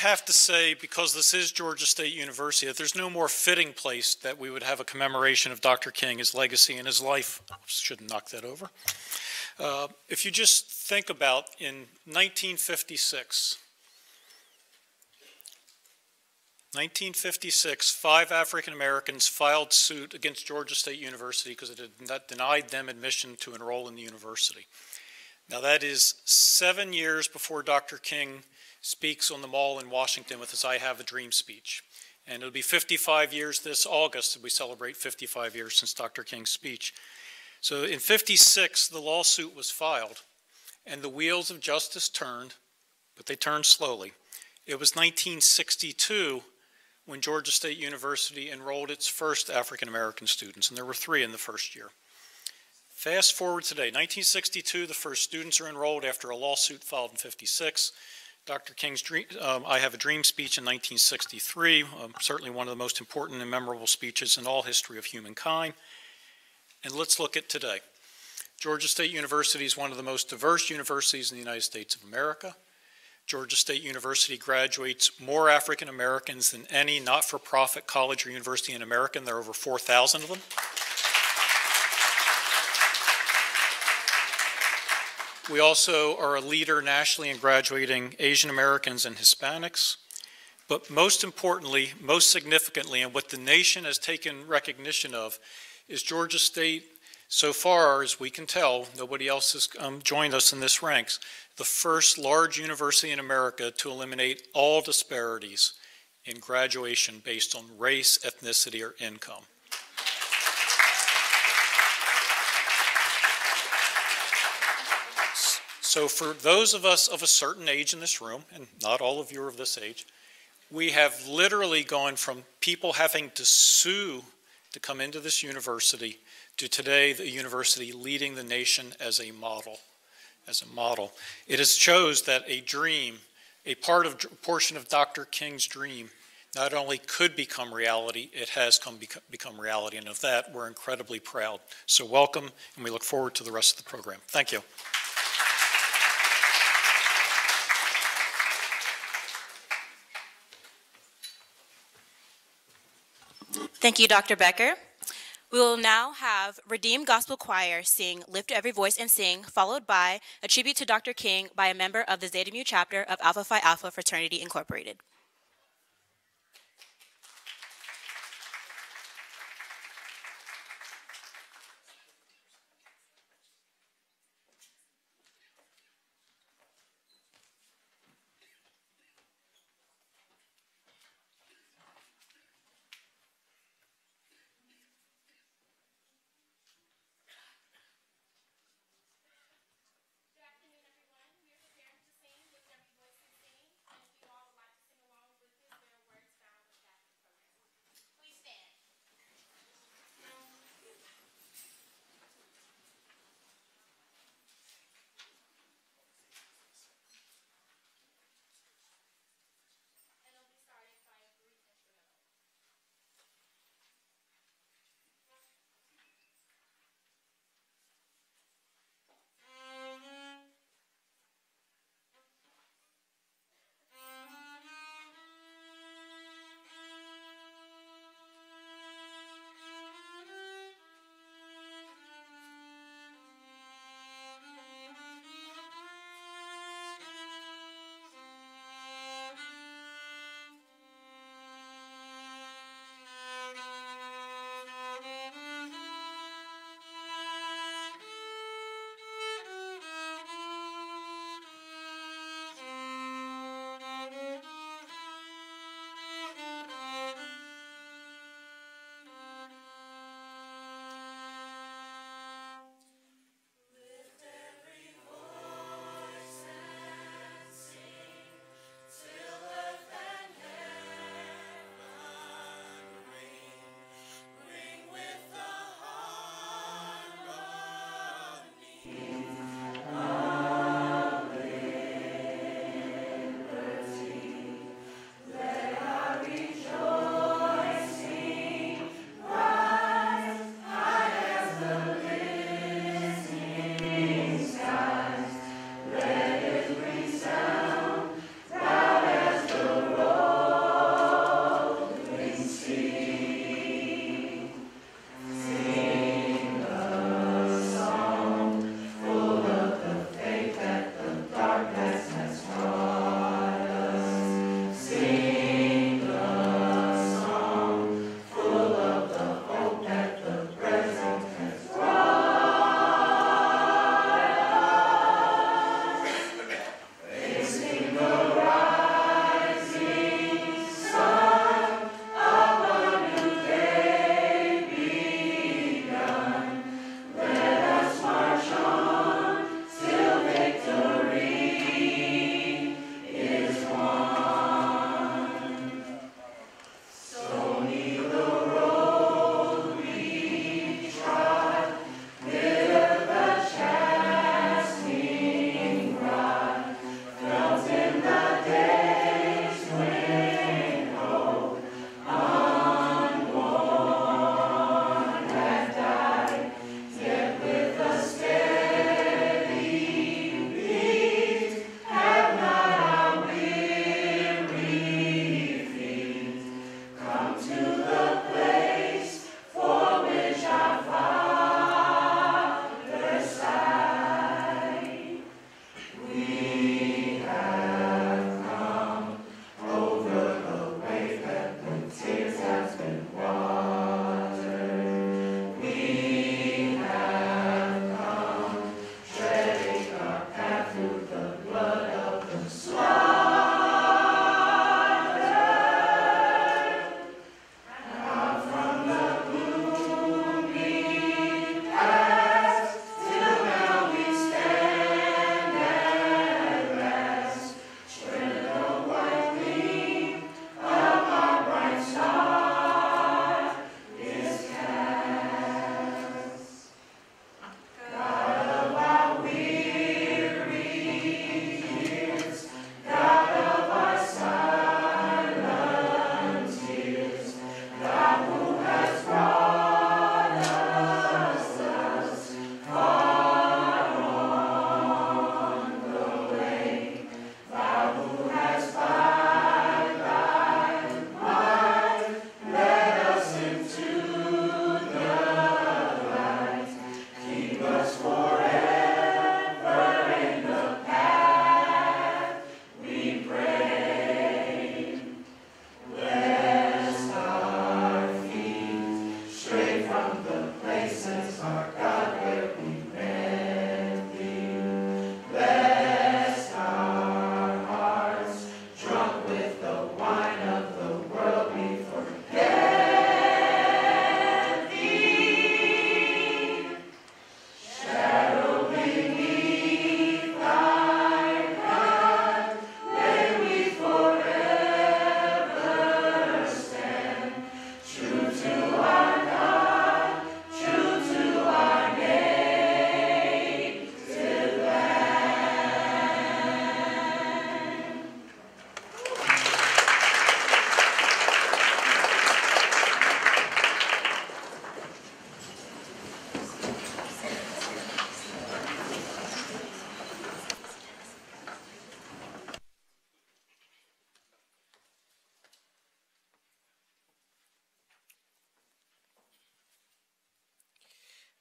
have to say, because this is Georgia State University, that there's no more fitting place that we would have a commemoration of Dr. King, his legacy, and his life. Shouldn't knock that over. If you just think about in 1956, 5 African Americans filed suit against Georgia State University because it had denied them admission to enroll in the university. Now that is 7 years before Dr. King speaks on the Mall in Washington with his I Have a Dream speech. And it'll be 55 years this August that we celebrate 55 years since Dr. King's speech. So in 56, the lawsuit was filed, and the wheels of justice turned, but they turned slowly. It was 1962 when Georgia State University enrolled its first African American students, and there were 3 in the first year. Fast forward today, 1962, the first students are enrolled after a lawsuit filed in 56. Dr. King's I Have a Dream speech in 1963, certainly one of the most important and memorable speeches in all history of humankind. And let's look at today. Georgia State University is one of the most diverse universities in the United States of America. Georgia State University graduates more African Americans than any not-for-profit college or university in America, and there are over 4,000 of them. We also are a leader nationally in graduating Asian Americans and Hispanics. But most importantly, most significantly, and what the nation has taken recognition of, is Georgia State, so far as we can tell, nobody else has joined us in this ranks, the first large university in America to eliminate all disparities in graduation based on race, ethnicity, or income. So for those of us of a certain age in this room, and not all of you are of this age, we have literally gone from people having to sue to come into this university to today the university leading the nation as a model. It has shows that a dream, a portion of Dr. King's dream, not only could become reality, it has become reality, and of that we're incredibly proud. So welcome, and we look forward to the rest of the program. Thank you. Thank you, Dr. Becker. We will now have Redeemed Gospel Choir sing Lift Every Voice and Sing, followed by a tribute to Dr. King by a member of the Zeta Mu chapter of Alpha Phi Alpha Fraternity Incorporated. Good afternoon, everyone. We're preparing to sing Lift Every Voice and Sing, and if you all would like to sing along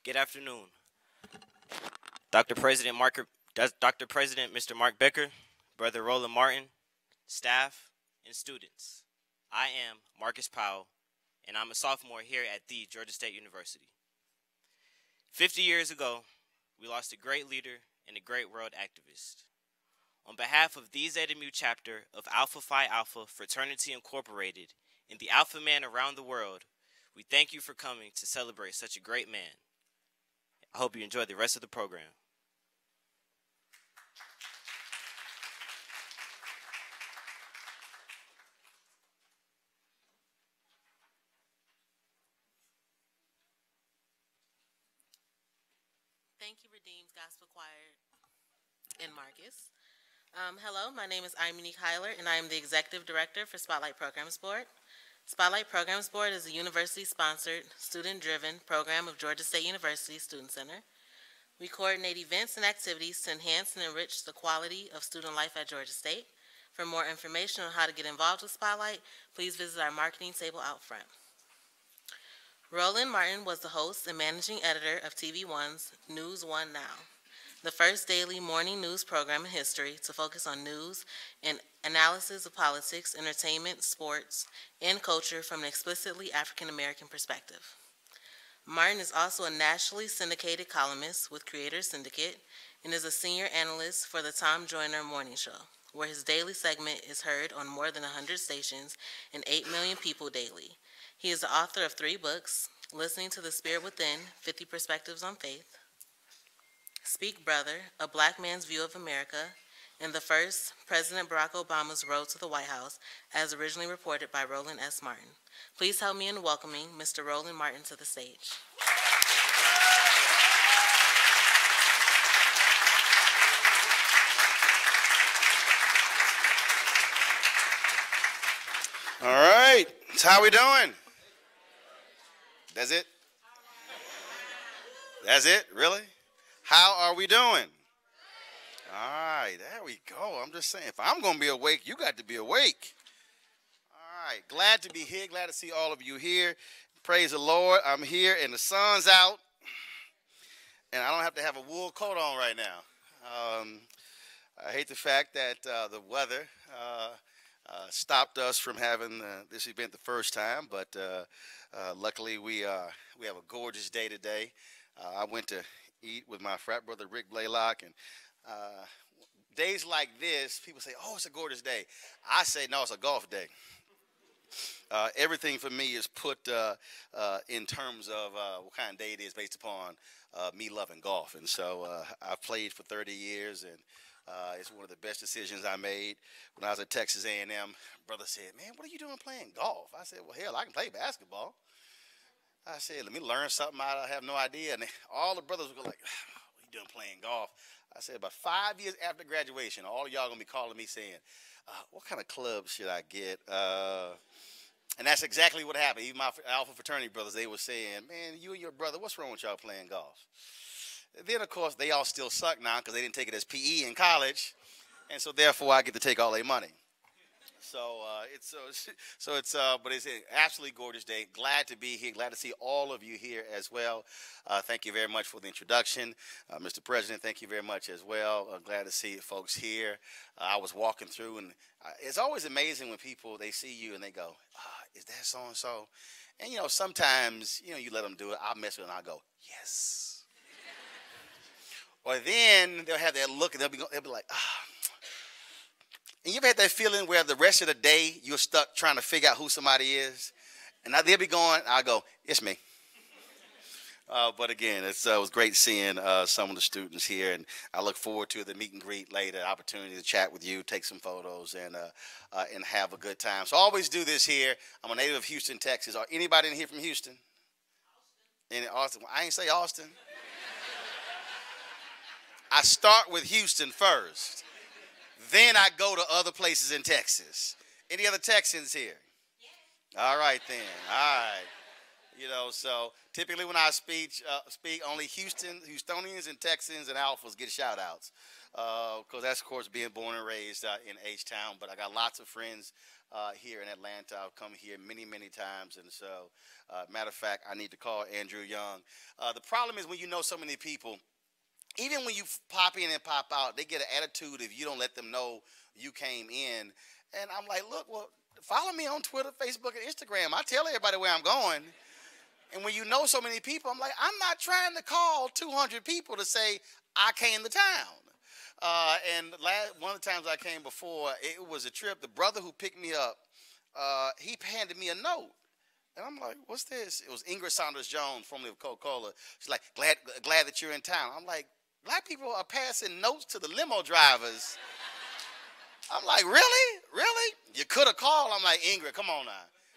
Good afternoon, Dr. President Dr. President Mr. Mark Becker, Brother Roland Martin, staff, and students. I am Marcus Powell, and I'm a sophomore here at the Georgia State University. 50 years ago, we lost a great leader and a great world activist. On behalf of the Zeta Mu chapter of Alpha Phi Alpha Fraternity Incorporated and the Alpha Man around the world, we thank you for coming to celebrate such a great man. I hope you enjoy the rest of the program. Thank you, Redeemed Gospel Choir and Marcus. Hello, my name is Imanique Heiler, and I am the Executive Director for Spotlight Programs Board. Spotlight Programs Board is a university-sponsored, student-driven program of Georgia State University Student Center. We coordinate events and activities to enhance and enrich the quality of student life at Georgia State. For more information on how to get involved with Spotlight, please visit our marketing table out front. Roland Martin was the host and managing editor of TV One's News One Now, the first daily morning news program in history to focus on news and analysis of politics, entertainment, sports, and culture from an explicitly African-American perspective. Martin is also a nationally syndicated columnist with Creators Syndicate and is a senior analyst for the Tom Joyner Morning Show, where his daily segment is heard on more than 100 stations and 8 million people daily. He is the author of 3 books, Listening to the Spirit Within, 50 Perspectives on Faith, Speak Brother, A Black Man's View of America, and the first, President Barack Obama's Road to the White House, as originally reported by Roland S. Martin. Please help me in welcoming Mr. Roland Martin to the stage. All right, so how we doing? That's it? That's it, really? How are we doing? All right, there we go. I'm just saying, if I'm going to be awake, you got to be awake. All right, glad to be here, glad to see all of you here. Praise the Lord, I'm here and the sun's out, and I don't have to have a wool coat on right now. I hate the fact that the weather stopped us from having this event the first time, but luckily we have a gorgeous day today. I went to eat with my frat brother Rick Blaylock, and days like this, people say, "Oh, it's a gorgeous day." I say, "No, it's a golf day." Everything for me is put in terms of what kind of day it is based upon me loving golf, and so I've played for 30 years, and it's one of the best decisions I made. When I was at Texas A&M, brother said, "Man, what are you doing playing golf?" I said, "Well, hell, I can play basketball." I said, "Let me learn something I have no idea." And all the brothers were like, "What are you doing playing golf?" I said, about 5 years after graduation, all of y'all going to be calling me saying, "What kind of club should I get?" And that's exactly what happened. Even my Alpha fraternity brothers, they were saying, "Man, you and your brother, what's wrong with y'all playing golf?" Then, of course, they all still suck now because they didn't take it as PE in college. And so, therefore, I get to take all their money. But it's an absolutely gorgeous day. Glad to be here. Glad to see all of you here as well. Thank you very much for the introduction. Mr. President, thank you very much as well. Glad to see folks here. I was walking through, and it's always amazing when people, they see you and they go, "Is that so-and-so?" And, sometimes, you let them do it. I'll mess with them and I'll go, "Yes." Or then they'll have that look and they'll be like, And you ever had that feeling where the rest of the day you're stuck trying to figure out who somebody is? And they'll be going, I'll go, "It's me." But again, it was great seeing some of the students here, and I look forward to the meet and greet later, opportunity to chat with you, take some photos, and have a good time. So I always do this here. I'm a native of Houston, Texas. Are anybody in here from Houston? In Austin? Well, I ain't say Austin. I start with Houston first. Then I go to other places in Texas. Any other Texans here? All right, then. All right. So typically when I speak only Houstonians and Texans and Alphas get shout-outs. Because that's, of course, being born and raised in H-Town. But I got lots of friends here in Atlanta. I've come here many, many times, and so, matter of fact, I need to call Andrew Young. The problem is when you know so many people, even when you pop in and pop out, they get an attitude if you don't let them know you came in. And I'm like, look, well, follow me on Twitter, Facebook, and Instagram. I tell everybody where I'm going. And when you know so many people, I'm like, I'm not trying to call 200 people to say I came to town. And one of the times I came before, it was a trip. The brother who picked me up, he handed me a note. And I'm like, what's this? It was Ingrid Saunders Jones, formerly of Coca-Cola. She's like, glad that you're in town. I'm like, black people are passing notes to the limo drivers. I'm like, really? Really? You could have called. I'm like, Ingrid, come on now.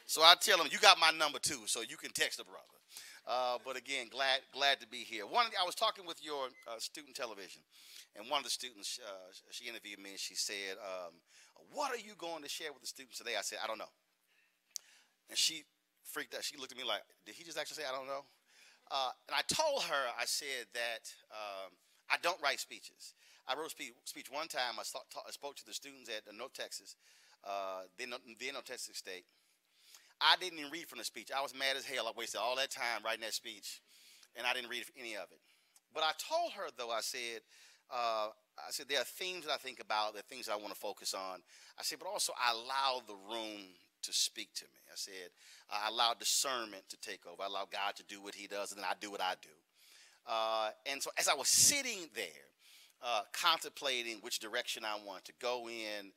So I tell him, you got my number too, so you can text the brother. But again, glad to be here. I was talking with your student television, and one of the students, she interviewed me, and she said, what are you going to share with the students today? I said, I don't know. And she freaked out. She looked at me like, did he just actually say, I don't know? And I told her, I said that I don't write speeches. I wrote a speech one time. I spoke to the students at North Texas, then North Texas State. I didn't even read from the speech. I was mad as hell. I wasted all that time writing that speech, and I didn't read any of it. But I told her, though, I said, there are themes that I think about, there are things that I want to focus on. I said, but also I allow the room to speak to me. I said, I allow discernment to take over. I allow God to do what he does, and then I do what I do. And so as I was sitting there, contemplating which direction I wanted to go in,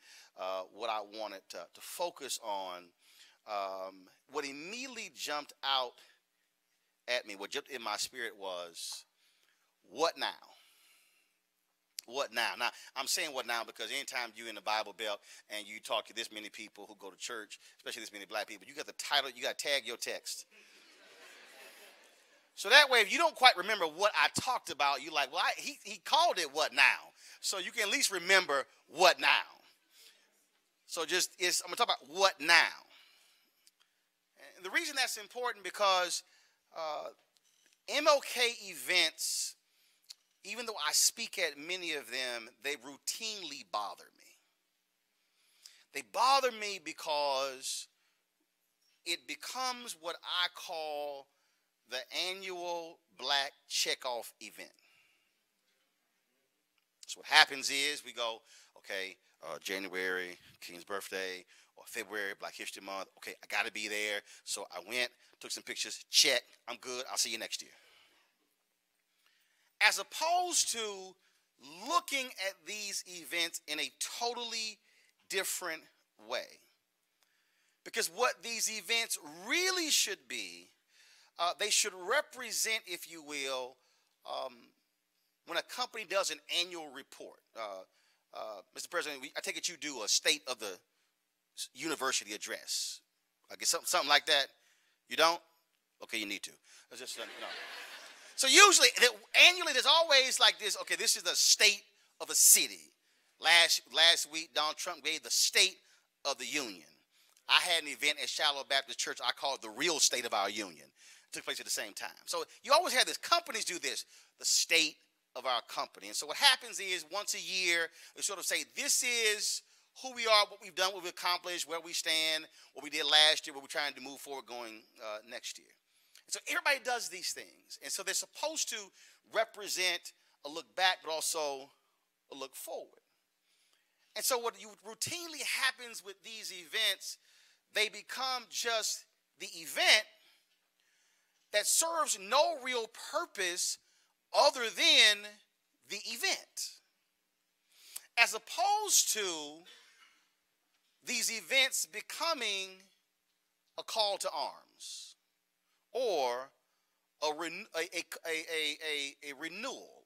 what I wanted to focus on, what immediately jumped out at me, what jumped in my spirit was, what now? What now? Now, I'm saying what now because anytime you're in the Bible Belt and you talk to this many people who go to church, especially this many black people, you got the title, you got to tag your text. So that way, if you don't quite remember what I talked about, you're like, well, he called it what now? So you can at least remember what now. So I'm going to talk about what now. And the reason that's important because MLK events, even though I speak at many of them, they routinely bother me. They bother me because it becomes what I call the annual black checkoff event. So what happens is we go, okay, January, King's birthday, or February, Black History Month. Okay, I got to be there. So I went, took some pictures, check, I'm good, I'll see you next year. As opposed to looking at these events in a totally different way. Because what these events really should be, they should represent, if you will, when a company does an annual report. Mr. President, I take it you do a state of the university address. I guess something like that. You don't? Okay, you need to. It's just, no. So usually, annually, there's always like this, okay, this is the state of a city. Last week, Donald Trump gave the State of the Union. I had an event at Shiloh Baptist Church I called the real state of our union. It took place at the same time. So you always have this, companies do this, the state of our company. And so what happens is once a year, we sort of say, this is who we are, what we've done, what we've accomplished, where we stand, what we did last year, what we're trying to move forward going next year. And so everybody does these things. And so they're supposed to represent a look back, but also a look forward. And so what routinely happens with these events, they become just the event that serves no real purpose other than the event. As opposed to these events becoming a call to arms or a renewal,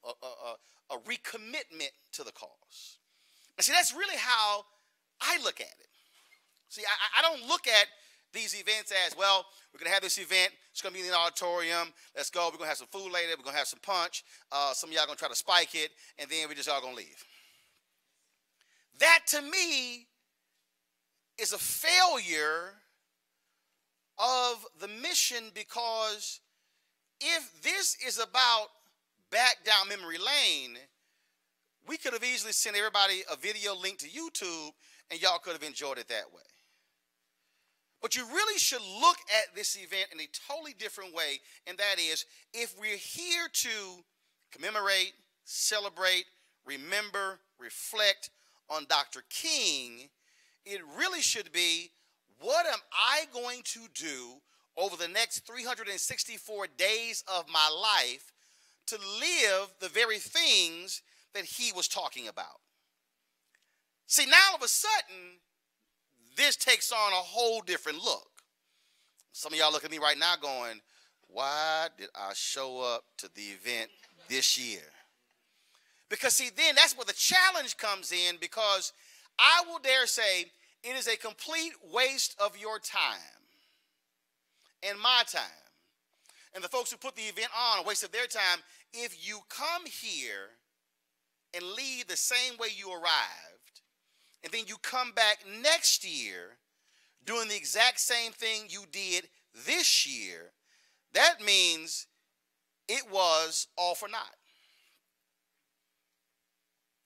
a recommitment to the cause. And see, that's really how I look at it. See, I don't look at these events as, well, we're going to have this event. It's going to be in the auditorium. Let's go. We're going to have some food later. We're going to have some punch. Some of y'all are going to try to spike it, and then we're just all going to leave. That, to me, is a failure of the mission, because if this is about back down memory lane, we could have easily sent everybody a video link to YouTube, and y'all could have enjoyed it that way. But you really should look at this event in a totally different way, and that is, if we're here to commemorate, celebrate, remember, reflect on Dr. King, it really should be, what am I going to do over the next 364 days of my life to live the very things that he was talking about? See, now all of a sudden, this takes on a whole different look. Some of y'all look at me right now going, why did I show up to the event this year? Because see, then that's where the challenge comes in, because I will dare say it is a complete waste of your time and my time, and the folks who put the event on, a waste of their time, if you come here and leave the same way you arrived, and then you come back next year doing the exact same thing you did this year, that means it was all for naught.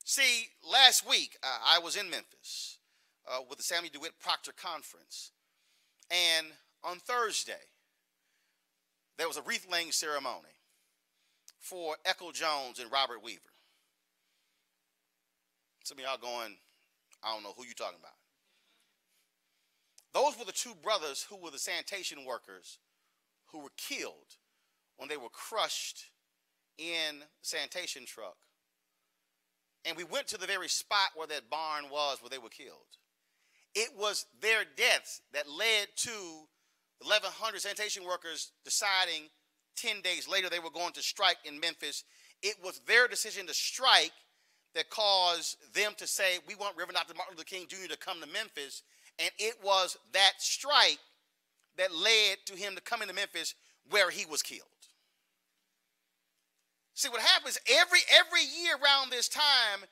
See, last week I was in Memphis with the Samuel DeWitt Proctor Conference, and on Thursday there was a wreath-laying ceremony for Echo Jones and Robert Weaver. Some of y'all going, I don't know who you're talking about. Those were the two brothers who were the sanitation workers who were killed when they were crushed in the sanitation truck. And we went to the very spot where that barn was where they were killed. It was their deaths that led to 1,100 sanitation workers deciding 10 days later they were going to strike in Memphis. It was their decision to strike that caused them to say, we want Reverend Dr. Martin Luther King Jr. to come to Memphis. And it was that strike that led to him to come into Memphis, where he was killed. See, what happens every year around this time,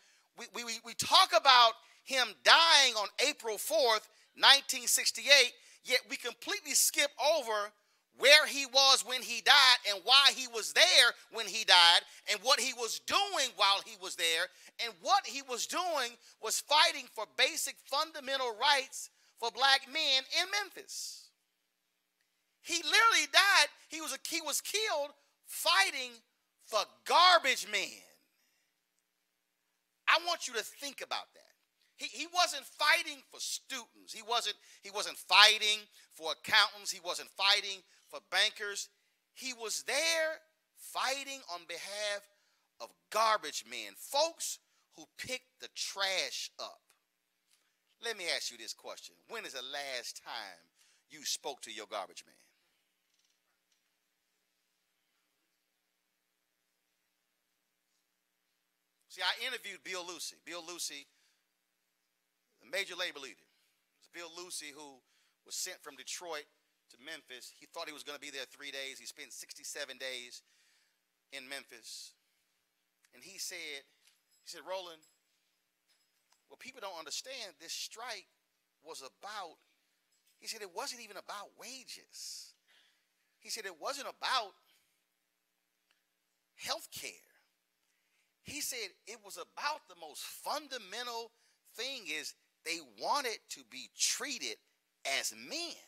we talk about him dying on April 4th, 1968, yet we completely skip over where he was when he died and why he was there when he died and what he was doing while he was there. And what he was doing was fighting for basic fundamental rights for black men in Memphis. He literally died. He was killed fighting for garbage men. I want you to think about that. He wasn't fighting for students. He wasn't fighting for accountants. He wasn't fighting for bankers. He was there fighting on behalf of garbage men, folks who picked the trash up. Let me ask you this question. When is the last time you spoke to your garbage man? See, I interviewed Bill Lucy. Bill Lucy, the major labor leader. It was Bill Lucy who was sent from Detroit to Memphis. He thought he was going to be there 3 days. He spent 67 days in Memphis. And he said, Roland, what people don't understand, this strike was about, he said, it wasn't even about wages. He said, it wasn't about health care. He said it was about the most fundamental thing is they wanted to be treated as men.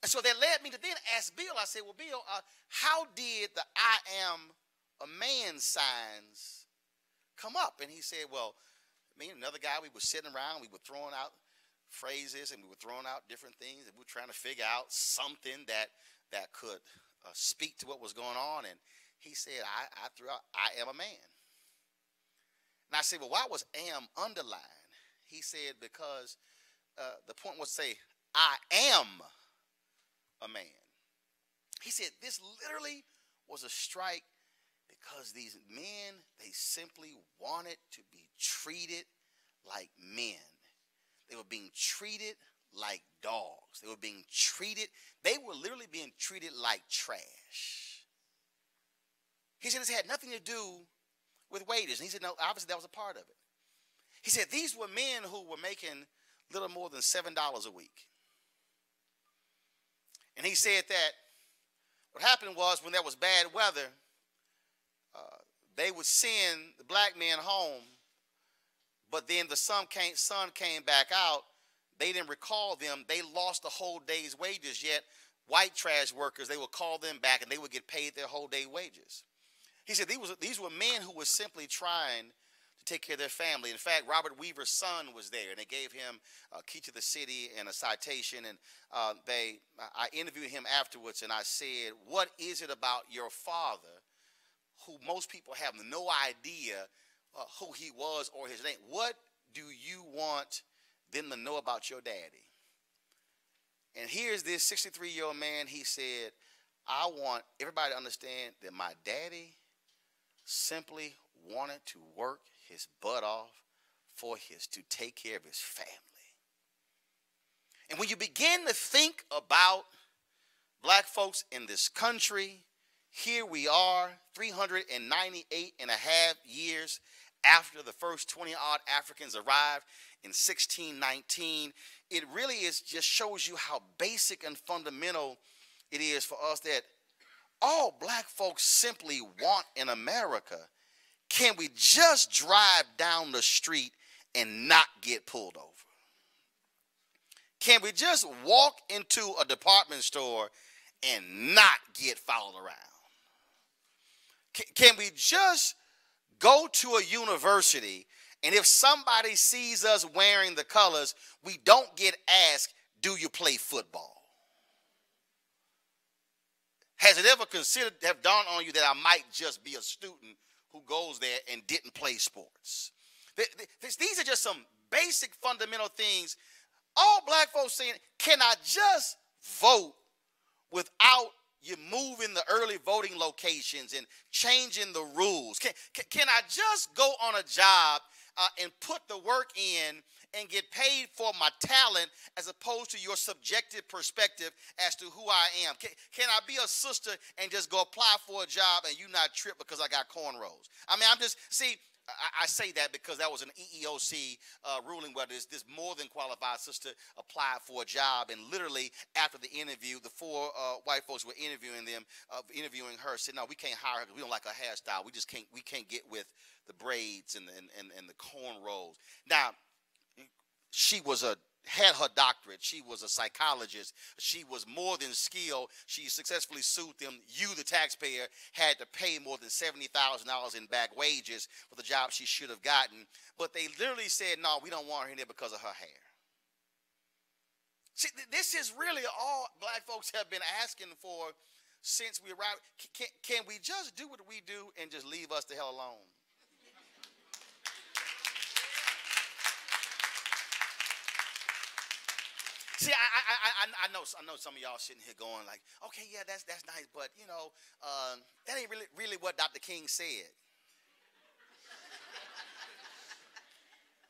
And so that led me to then ask Bill, I said, well, Bill, how did the I am a man signs come up? And he said, well, me and another guy, we were sitting around, we were throwing out phrases and we were throwing out different things and we were trying to figure out something that could speak to what was going on. And he said, I threw out, I am a man. And I said, well, why was am underlined? He said, because the point was to say, I am a man. He said, this literally was a strike because these men, they simply wanted to be treated like men. They were being treated like dogs. They were literally being treated like trash. He said this had nothing to do with wages. And he said, no, obviously that was a part of it. He said these were men who were making little more than $7 a week. And he said that what happened was when there was bad weather, they would send the black men home, but then the sun came back out, they didn't recall them, they lost a whole day's wages, yet white trash workers, they would call them back and they would get paid their whole day wages. He said these were men who were simply trying to take care of their family. In fact, Robert Weaver's son was there, and they gave him a key to the city and a citation. And I interviewed him afterwards, and I said, "What is it about your father, who most people have no idea who he was or his name? What do you want them to know about your daddy?" And here's this 63-year-old man. He said, "I want everybody to understand that my daddy simply wanted to work his butt off to take care of his family." And when you begin to think about black folks in this country, here we are 398 and a half years after the first 20-odd Africans arrived in 1619. It really just shows you how basic and fundamental it is for us that all black folks simply want in America. Can we just drive down the street and not get pulled over? Can we just walk into a department store and not get followed around? Can we just go to a university and if somebody sees us wearing the colors, we don't get asked, "Do you play football?" Has it ever have dawned on you that I might just be a student who goes there and didn't play sports? These are just some basic fundamental things. All black folks saying, can I just vote without you moving the early voting locations and changing the rules? Can I just go on a job and put the work in and get paid for my talent as opposed to your subjective perspective as to who I am? Can I be a sister and just go apply for a job and you not trip because I got cornrows? I mean, I say that because that was an EEOC ruling where this more than qualified sister applied for a job, and literally after the interview, the four white folks were interviewing her, said, "No, we can't hire her because we don't like her hairstyle. We can't get with the braids and the cornrows." Now, she had her doctorate. She was a psychologist. She was more than skilled. She successfully sued them. You, the taxpayer, had to pay more than $70,000 in back wages for the job she should have gotten. But they literally said, "No, we don't want her in there because of her hair." See, this is really all black folks have been asking for since we arrived. Can we just do what we do and just leave us the hell alone? See, I know some of y'all sitting here going like, "Okay, yeah, that's nice, but that ain't really what Dr. King said."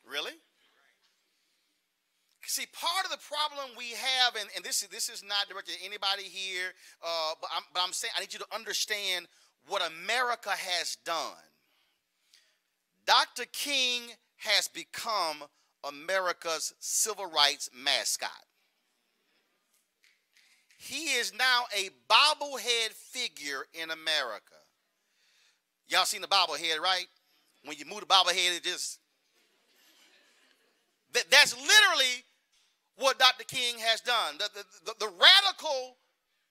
Really? See, part of the problem we have, and this is not directed at anybody here, but I'm saying I need you to understand what America has done. Dr. King has become America's civil rights mascot. He is now a bobblehead figure in America. Y'all seen the bobblehead, right? When you move the bobblehead, it just... That's literally what Dr. King has done. The radical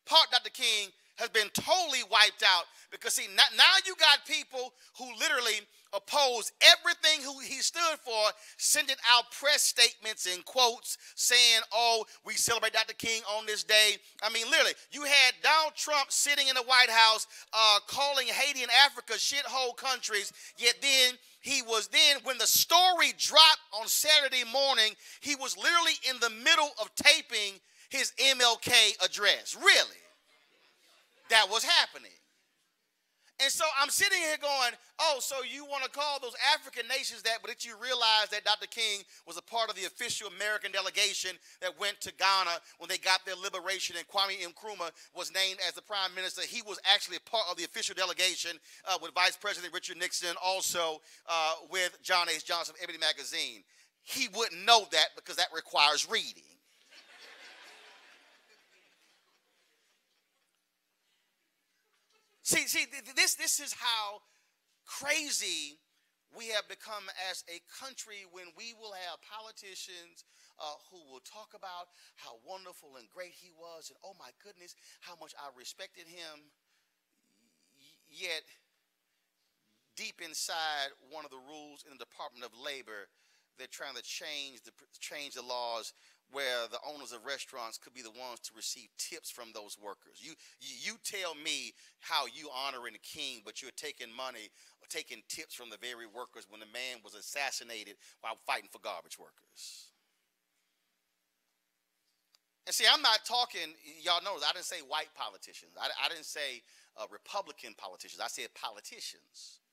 part, Dr. King, has been totally wiped out because, see, now you got people who literally oppose everything who he stood for, sending out press statements and quotes saying, "Oh, we celebrate Dr. King on this day." I mean, literally, you had Donald Trump sitting in the White House calling Haiti and Africa shithole countries, yet then when the story dropped on Saturday morning, he was literally in the middle of taping his MLK address. Really? That was happening. And so I'm sitting here going, "Oh, so you want to call those African nations that, but did you realize that Dr. King was a part of the official American delegation that went to Ghana when they got their liberation and Kwame Nkrumah was named as the prime minister? He was actually a part of the official delegation with Vice President Richard Nixon, also with John H. Johnson of Ebony Magazine." He wouldn't know that because that requires reading. See, this is how crazy we have become as a country when we will have politicians who will talk about how wonderful and great he was, and oh my goodness, how much I respected him. Yet, deep inside one of the rules in the Department of Labor, they're trying to change the laws where the owners of restaurants could be the ones to receive tips from those workers. You tell me how you honoring the king, but you're taking money or taking tips from the very workers when the man was assassinated while fighting for garbage workers. And see, I'm not talking, y'all know, I didn't say white politicians. I didn't say Republican politicians. I said politicians.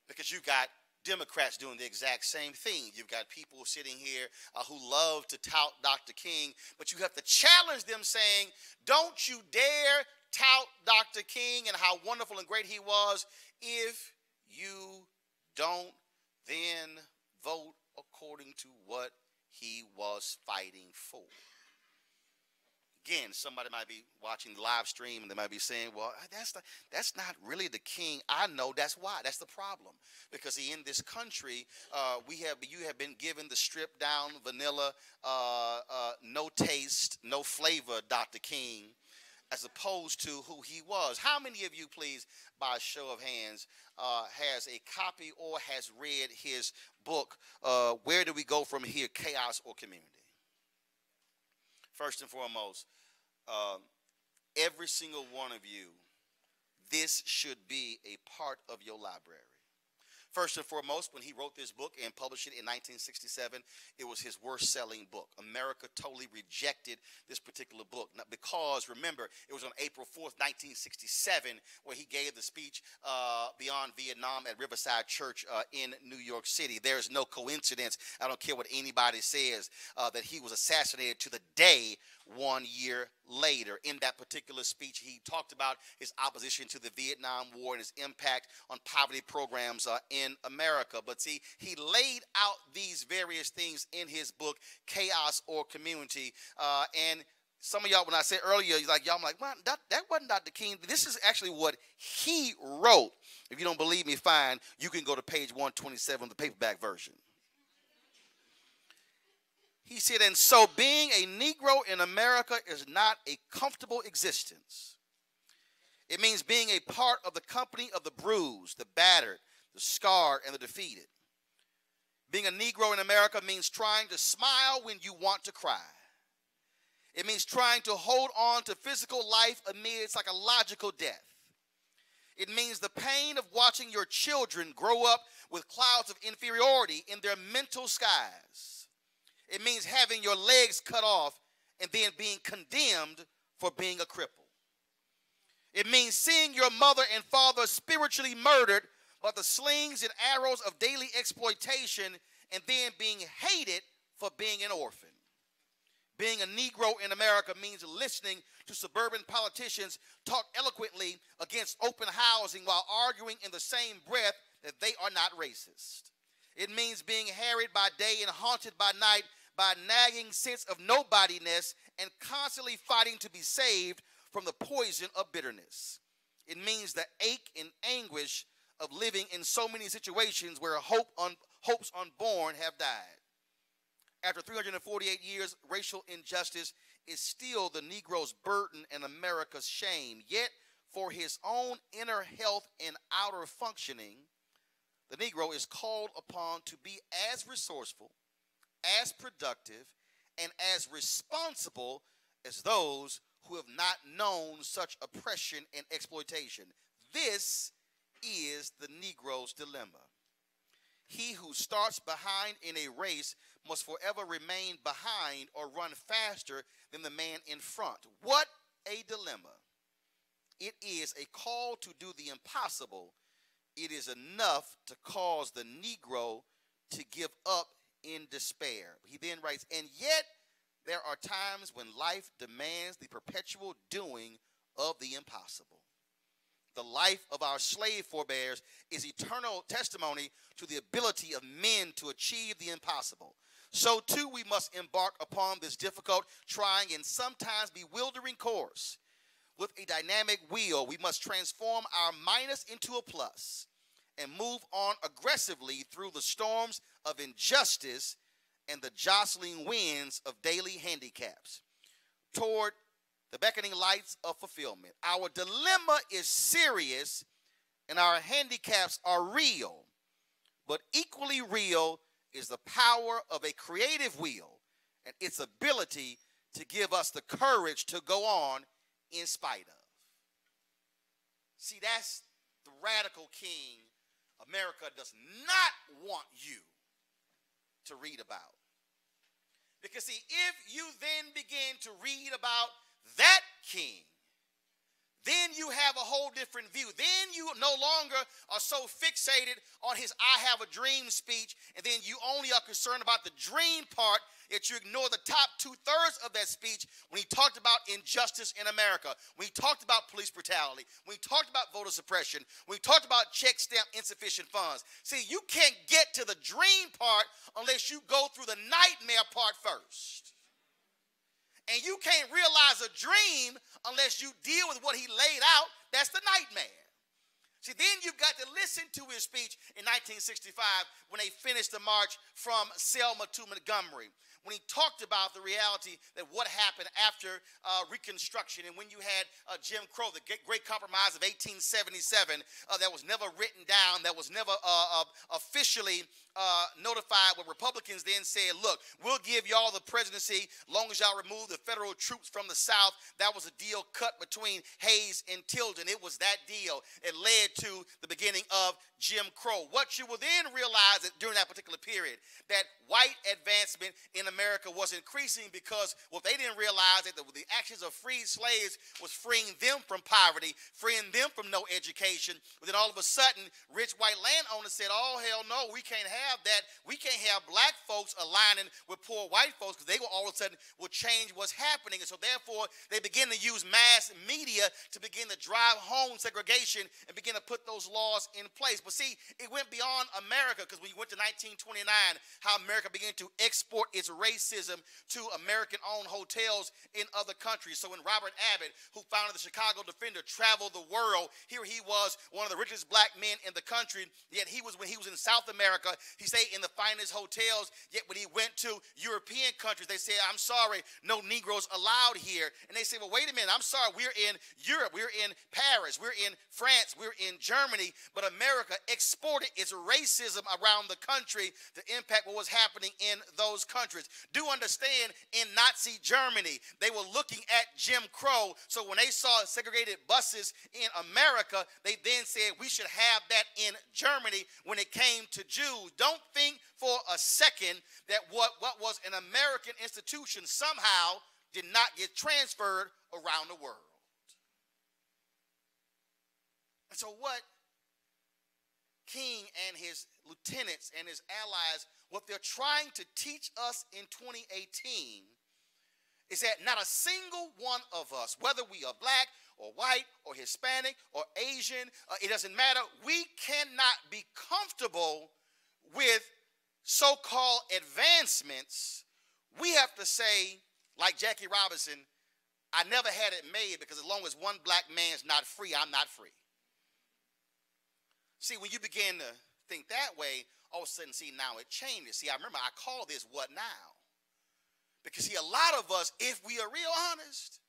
Because you got Democrats doing the exact same thing. You've got people sitting here who love to tout Dr. King, but you have to challenge them saying, don't you dare tout Dr. King and how wonderful and great he was. If you don't, then vote according to what he was fighting for. Again, somebody might be watching the live stream and they might be saying, well, that's not really the king. I know that's why. That's the problem. Because in this country, you have been given the stripped down vanilla, no taste, no flavor Dr. King, as opposed to who he was. How many of you, please, by a show of hands, has a copy or has read his book, Where Do We Go From Here, Chaos or Community? First and foremost, every single one of you, this should be a part of your library. First and foremost, when he wrote this book and published it in 1967, it was his worst-selling book. America totally rejected this particular book because, remember, it was on April 4th, 1967, where he gave the speech beyond Vietnam at Riverside Church in New York City. There's no coincidence, I don't care what anybody says, that he was assassinated to the day 1 year later. In that particular speech, he talked about his opposition to the Vietnam War and his impact on poverty programs in America. But see, he laid out these various things in his book, Chaos or Community. And some of y'all, when I said earlier, I'm like, well, that wasn't Dr. King. This is actually what he wrote. If you don't believe me, fine. You can go to page 127 of the paperback version. He said, and so being a Negro in America is not a comfortable existence. It means being a part of the company of the bruised, the battered, the scarred, and the defeated. Being a Negro in America means trying to smile when you want to cry. It means trying to hold on to physical life amid psychological death. It means the pain of watching your children grow up with clouds of inferiority in their mental skies. It means having your legs cut off and then being condemned for being a cripple. It means seeing your mother and father spiritually murdered by the slings and arrows of daily exploitation and then being hated for being an orphan. Being a Negro in America means listening to suburban politicians talk eloquently against open housing while arguing in the same breath that they are not racist. It means being harried by day and haunted by night by a nagging sense of nobodiness and constantly fighting to be saved from the poison of bitterness. It means the ache and anguish of living in so many situations where hopes unborn have died. After 348 years, racial injustice is still the Negro's burden and America's shame. Yet, for his own inner health and outer functioning, the Negro is called upon to be as resourceful, as productive, and as responsible as those who have not known such oppression and exploitation. This is the Negro's dilemma. He who starts behind in a race must forever remain behind or run faster than the man in front. What a dilemma. It is a call to do the impossible. It is enough to cause the Negro to give up in despair. He then writes, and yet there are times when life demands the perpetual doing of the impossible. The life of our slave forebears is eternal testimony to the ability of men to achieve the impossible. So too we must embark upon this difficult, trying, and sometimes bewildering course. With a dynamic wheel, we must transform our minus into a plus and move on aggressively through the storms of injustice and the jostling winds of daily handicaps toward the beckoning lights of fulfillment. Our dilemma is serious and our handicaps are real, but equally real is the power of a creative will and its ability to give us the courage to go on in spite of. See, that's the radical king America does not want you to read about. Because see, if you then begin to read about that king, then you have a whole different view. Then you no longer are so fixated on his I have a dream speech, and then you only are concerned about the dream part, yet you ignore the top 2/3 of that speech when he talked about injustice in America, when he talked about police brutality, when he talked about voter suppression, when he talked about check stamp insufficient funds. See, you can't get to the dream part unless you go through the nightmare part first. And you can't realize a dream unless you deal with what he laid out. That's the nightmare. See, then you've got to listen to his speech in 1965 when they finished the march from Selma to Montgomery, when he talked about the reality that what happened after Reconstruction, and when you had Jim Crow, the great compromise of 1877 that was never written down, that was never officially notified, where Republicans then said, look, we'll give y'all the presidency long as y'all remove the federal troops from the South. That was a deal cut between Hayes and Tilden. It was that deal that led to the beginning of Jim Crow. What you will then realize that during that particular period, that white advancement in America was increasing, because what they didn't realize that the actions of freed slaves was freeing them from poverty, freeing them from no education. But then all of a sudden, rich white landowners said, oh, hell no, we can't have that. We can't have black folks aligning with poor white folks, because they will all of a sudden will change what's happening. And so therefore, they begin to use mass media to begin to drive home segregation and begin to put those laws in place. But see, it went beyond America, because when you went to 1929, how America began to export its racism to American-owned hotels in other countries. So when Robert Abbott, who founded the Chicago Defender, traveled the world, here he was, one of the richest black men in the country, yet when he was in South America, he stayed in the finest hotels, yet when he went to European countries, they said, I'm sorry, no Negroes allowed here. And they say, well, wait a minute, I'm sorry, we're in Europe, we're in Paris, we're in France, we're in Germany, but America exported its racism around the country to impact what was happening in those countries. Do understand, in Nazi Germany, they were looking at Jim Crow, so when they saw segregated buses in America, they then said we should have that in Germany when it came to Jews. Don't think for a second that what was an American institution somehow did not get transferred around the world. And so what King and his lieutenants and his allies, what they're trying to teach us in 2018 is that not a single one of us, whether we are black or white or Hispanic or Asian, it doesn't matter. We cannot be comfortable with so-called advancements. We have to say, like Jackie Robinson, I never had it made, because as long as one black man's not free, I'm not free. See, when you begin to think that way, all of a sudden, see, now it changes. See, I remember I call this what now? Because see, a lot of us, if we are real honest,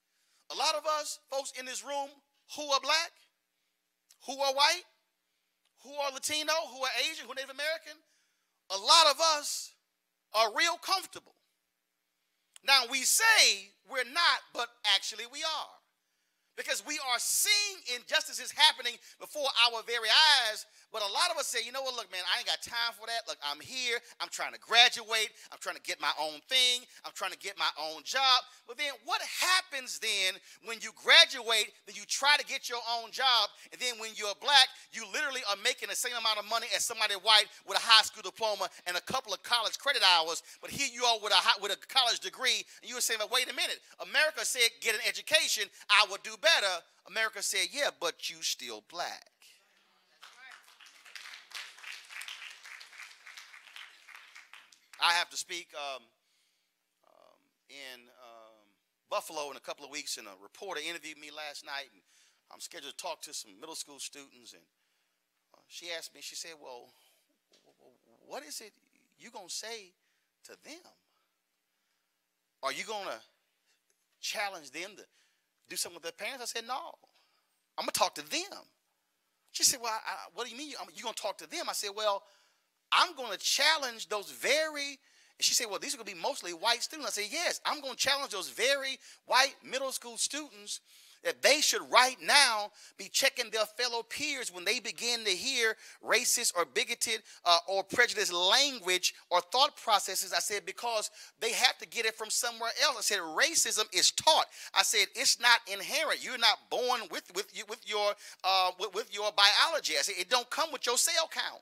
a lot of us, folks in this room who are black, who are white, who are Latino, who are Asian, who are Native American, a lot of us are real comfortable. Now, we say we're not, but actually we are. Because we are seeing injustices happening before our very eyes, but a lot of us say, you know what, look, man, I ain't got time for that. Look, I'm here. I'm trying to graduate. I'm trying to get my own thing. I'm trying to get my own job. But then what happens then when you graduate, then you try to get your own job, and then when you're black, you literally are making the same amount of money as somebody white with a high school diploma and a couple of college credit hours, but here you are with a college degree, and you were saying, well, wait a minute. America said get an education, I would do better. America said, yeah, but you still black. I have to speak in Buffalo in a couple of weeks, and a reporter interviewed me last night, and I'm scheduled to talk to some middle school students, and she asked me, she said, well, what is it you going to say to them? Are you going to challenge them to do something with their parents? I said, no, I'm going to talk to them. She said, well, what do you mean? You're going to talk to them? I said, well, I'm going to challenge those very, and she said, well, these are going to be mostly white students. I said, yes, I'm going to challenge those very white middle school students that they should right now be checking their fellow peers when they begin to hear racist or bigoted or prejudiced language or thought processes. I said, because they have to get it from somewhere else. I said, racism is taught. I said, it's not inherent. You're not born with your biology. I said, it don't come with your cell count.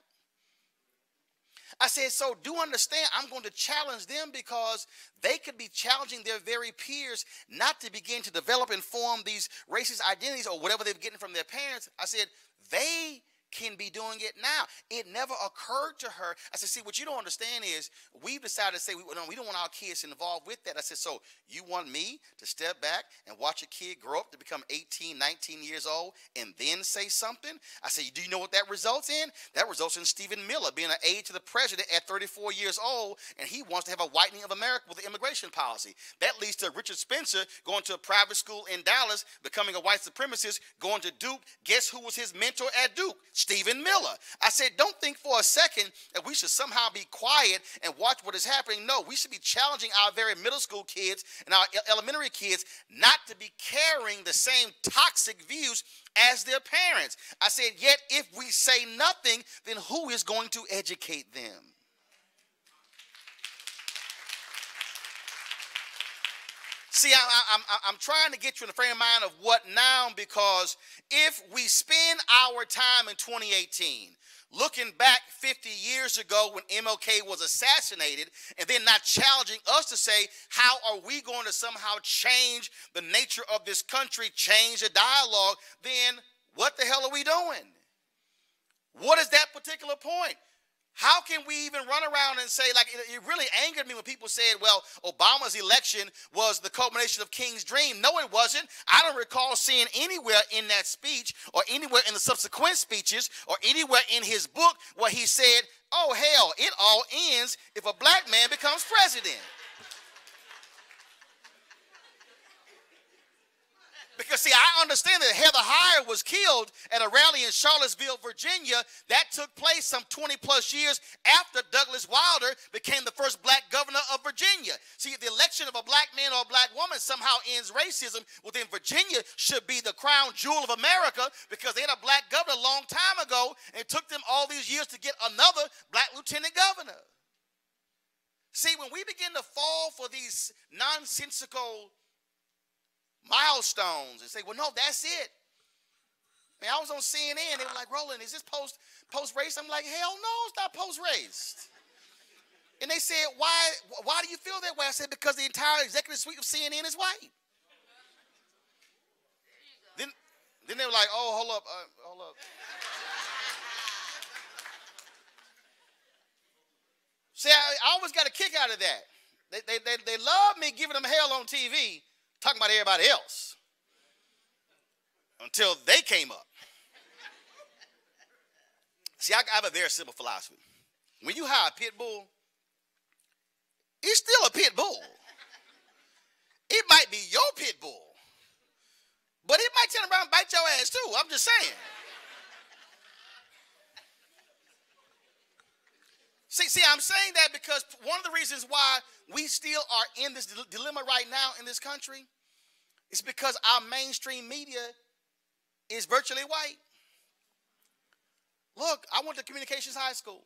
I said, so do understand, I'm going to challenge them because they could be challenging their very peers not to begin to develop and form these racist identities or whatever they're getting from their parents. I said, they can be doing it now. It never occurred to her. I said, see, what you don't understand is we've decided to say, we don't want our kids involved with that. I said, so you want me to step back and watch a kid grow up to become 18, 19 years old and then say something? I said, do you know what that results in? That results in Stephen Miller being an aide to the president at 34 years old, and he wants to have a whitening of America with the immigration policy. That leads to Richard Spencer going to a private school in Dallas, becoming a white supremacist, going to Duke. Guess who was his mentor at Duke? Stephen Miller. I said, don't think for a second that we should somehow be quiet and watch what is happening. No, we should be challenging our very middle school kids and our elementary kids not to be carrying the same toxic views as their parents. I said, yet if we say nothing, then who is going to educate them? See, I'm trying to get you in the frame of mind of what now, because if we spend our time in 2018 looking back 50 years ago when MLK was assassinated and then not challenging us to say, how are we going to somehow change the nature of this country, change the dialogue, then what the hell are we doing? What is that particular point? How can we even run around and say, like, it really angered me when people said, well, Obama's election was the culmination of King's dream. No, it wasn't. I don't recall seeing anywhere in that speech or anywhere in the subsequent speeches or anywhere in his book where he said, oh, hell, it all ends if a black man becomes president. Because, see, I understand that Heather Heyer was killed at a rally in Charlottesville, Virginia. That took place some 20-plus years after Douglas Wilder became the first black governor of Virginia. See, the election of a black man or a black woman somehow ends racism. Within Virginia should be the crown jewel of America, because they had a black governor a long time ago, and it took them all these years to get another black lieutenant governor. See, when we begin to fall for these nonsensical milestones and say, well, no, that's it. Man, I was on CNN. They were like, Roland, is this post-race? I'm like, hell no, it's not post-race. And they said, why do you feel that way? I said, because the entire executive suite of CNN is white. Then they were like, oh, hold up. See, I always got a kick out of that. They love me giving them hell on TV, talking about everybody else, until they came up. See, I have a very simple philosophy. When you hire a pit bull, it's still a pit bull. It might be your pit bull, but it might turn around and bite your ass too. I'm just saying. See, I'm saying that because one of the reasons why we still are in this dilemma right now in this country is because our mainstream media is virtually white. Look, I went to communications high school.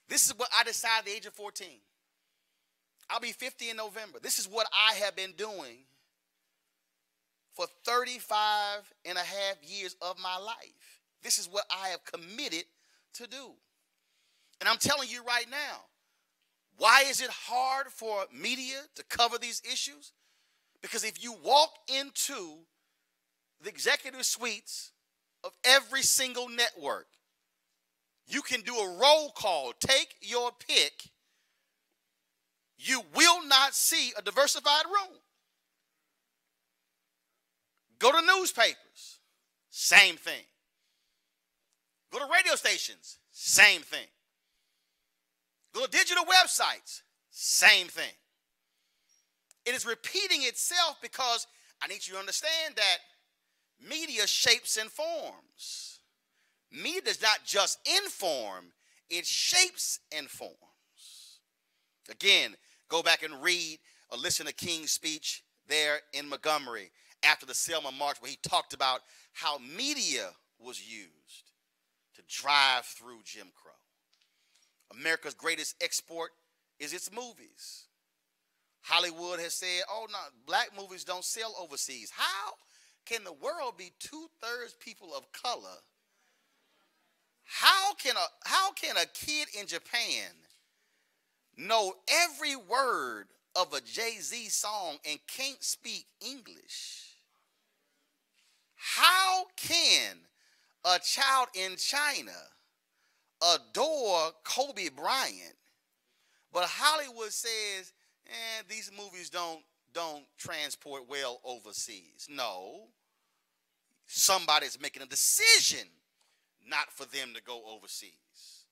This is what I decided at the age of 14. I'll be 50 in November. This is what I have been doing for 35 and a half years of my life. This is what I have committed to do. And I'm telling you right now, why is it hard for media to cover these issues? Because if you walk into the executive suites of every single network, you can do a roll call, take your pick. You will not see a diversified room. Go to newspapers, same thing. Go to radio stations, same thing. Go to digital websites, same thing. It is repeating itself because I need you to understand that media shapes and forms. Media does not just inform, it shapes and forms. Again, go back and read or listen to King's speech there in Montgomery after the Selma March, where he talked about how media was used to drive through Jim Crow. America's greatest export is its movies. Hollywood has said, oh, no, black movies don't sell overseas. How can the world be 2/3 people of color? How can a kid in Japan know every word of a Jay-Z song and can't speak English? How can a child in China adore Kobe Bryant, but Hollywood says, these movies don't transport well overseas? No. Somebody's making a decision not for them to go overseas.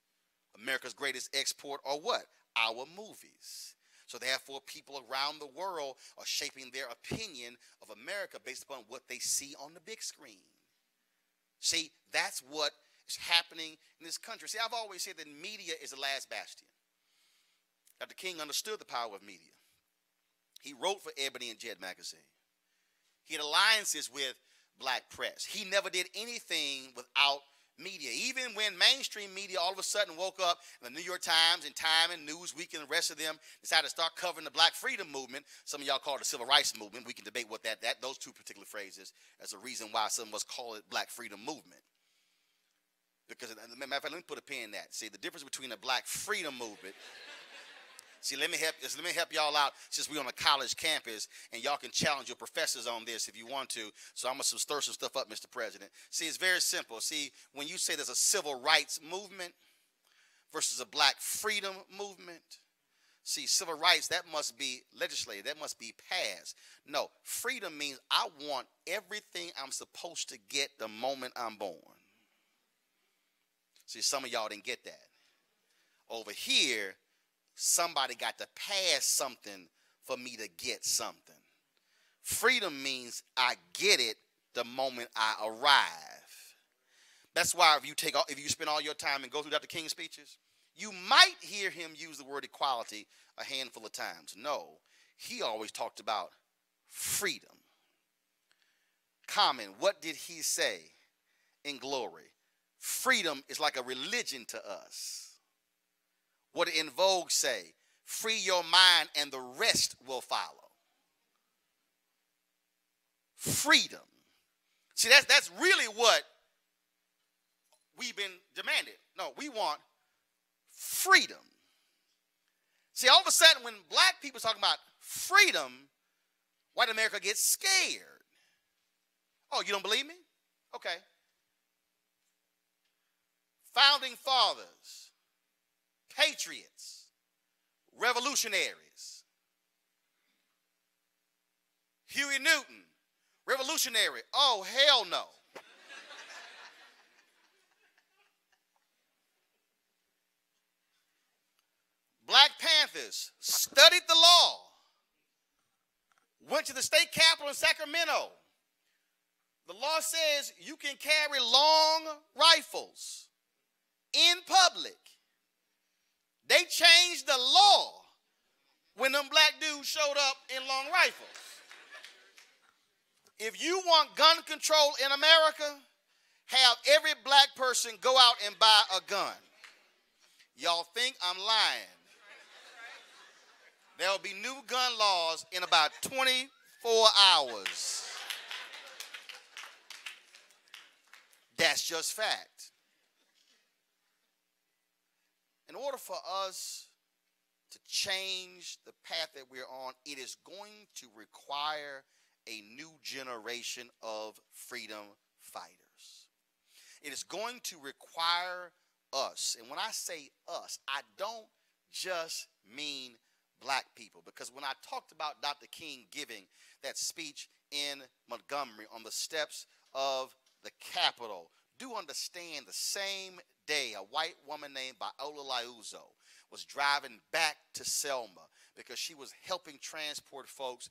America's greatest export are what? Our movies. So therefore, people around the world are shaping their opinion of America based upon what they see on the big screen. See, that's what is happening in this country. See, I've always said that media is the last bastion. Dr. King understood the power of media. He wrote for Ebony and Jet magazine. He had alliances with black press. He never did anything without media. Even when mainstream media all of a sudden woke up, and the New York Times and Time and Newsweek and the rest of them decided to start covering the black freedom movement. Some of y'all call it the civil rights movement. We can debate what those two particular phrases as a reason why some of us call it black freedom movement. Because, as a matter of fact, let me put a pin in that. See, the difference between a black freedom movement. See, let me help y'all out since we're on a college campus, and y'all can challenge your professors on this if you want to. So I'm going to stir some stuff up, Mr. President. See, it's very simple. See, when you say there's a civil rights movement versus a black freedom movement, see, civil rights, that must be legislated. That must be passed. No, freedom means I want everything I'm supposed to get the moment I'm born. See, some of y'all didn't get that. Over here, somebody got to pass something for me to get something. Freedom means I get it the moment I arrive. That's why if you spend all your time and go through Dr. King's speeches, you might hear him use the word equality a handful of times. No, he always talked about freedom. Comment, what did he say in Glory? Freedom is like a religion to us. What did In Vogue say? Free your mind and the rest will follow. Freedom. See, that's really what we've been demanded. No, we want freedom. See, all of a sudden when black people talk about freedom, white America gets scared. Oh, you don't believe me? Okay. Founding fathers, patriots, revolutionaries. Huey Newton, revolutionary. Oh, hell no. Black Panthers studied the law, went to the state capitol in Sacramento. The law says you can carry long rifles in public. They changed the law when them black dudes showed up in long rifles. If you want gun control in America, have every black person go out and buy a gun. Y'all think I'm lying. There will be new gun laws in about 24 hours. That's just fact. In order for us to change the path that we're on, it is going to require a new generation of freedom fighters. It is going to require us, and when I say us, I don't just mean black people, because when I talked about Dr. King giving that speech in Montgomery on the steps of the Capitol, do understand the same day a white woman named Viola Liuzzo was driving back to Selma because she was helping transport folks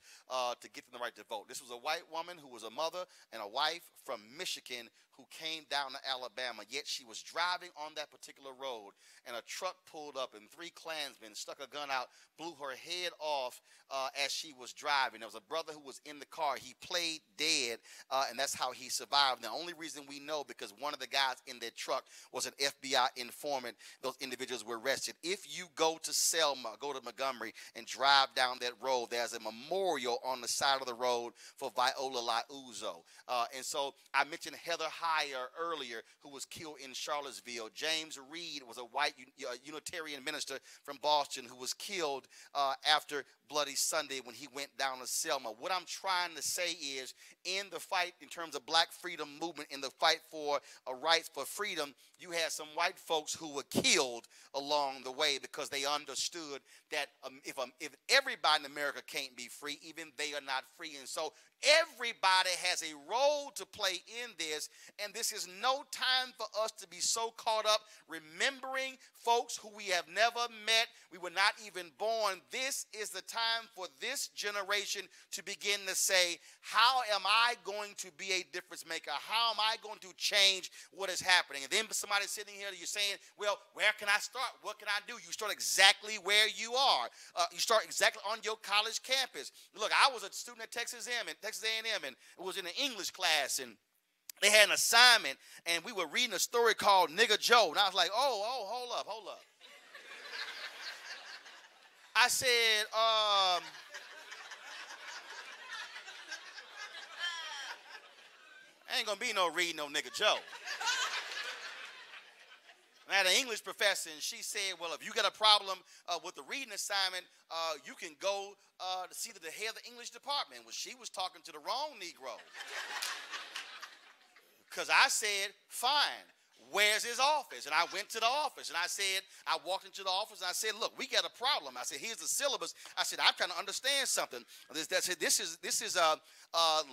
to get them the right to vote. This was a white woman who was a mother and a wife from Michigan who came down to Alabama, yet she was driving on that particular road, and a truck pulled up, and 3 Klansmen stuck a gun out, blew her head off as she was driving. There was a brother who was in the car. He played dead, and that's how he survived. The only reason we know because one of the guys in that truck was an FBI informant. Those individuals were arrested. If you go to Selma, go to Montgomery, and drive down that road, there's a memorial on the side of the road for Viola Liuzzo. And so I mentioned Heather Heyer earlier, who was killed in Charlottesville. James Reed was a white Unitarian minister from Boston who was killed after Bloody Sunday when he went down to Selma. What I'm trying to say is, in the fight in terms of black freedom movement, in the fight for rights for freedom, you had some white folks who were killed along the way because they understood that if everybody in America can't be free, even they are not free. And so everybody has a role to play in this, and this is no time for us to be so caught up remembering folks who we have never met, we were not even born. This is the time for this generation to begin to say, how am I going to be a difference maker? How am I going to change what is happening? And then somebody sitting here, you're saying, well, where can I start? What can I do? You start exactly where you are. You start exactly on your college campus. Look, I was a student at Texas A&M, and it was in an English class, and they had an assignment, and we were reading a story called Nigga Joe. And I was like, oh, hold up. I said, ain't gonna be no reading no Nigga Joe. I had an English professor, and she said, well, if you got a problem with the reading assignment, you can go to see the head of the English department. Well, she was talking to the wrong Negro. Because I said, fine, where's his office? And I went to the office, and I walked into the office, and I said, look, we got a problem. I said, here's the syllabus. I said, I'm trying to understand something. This is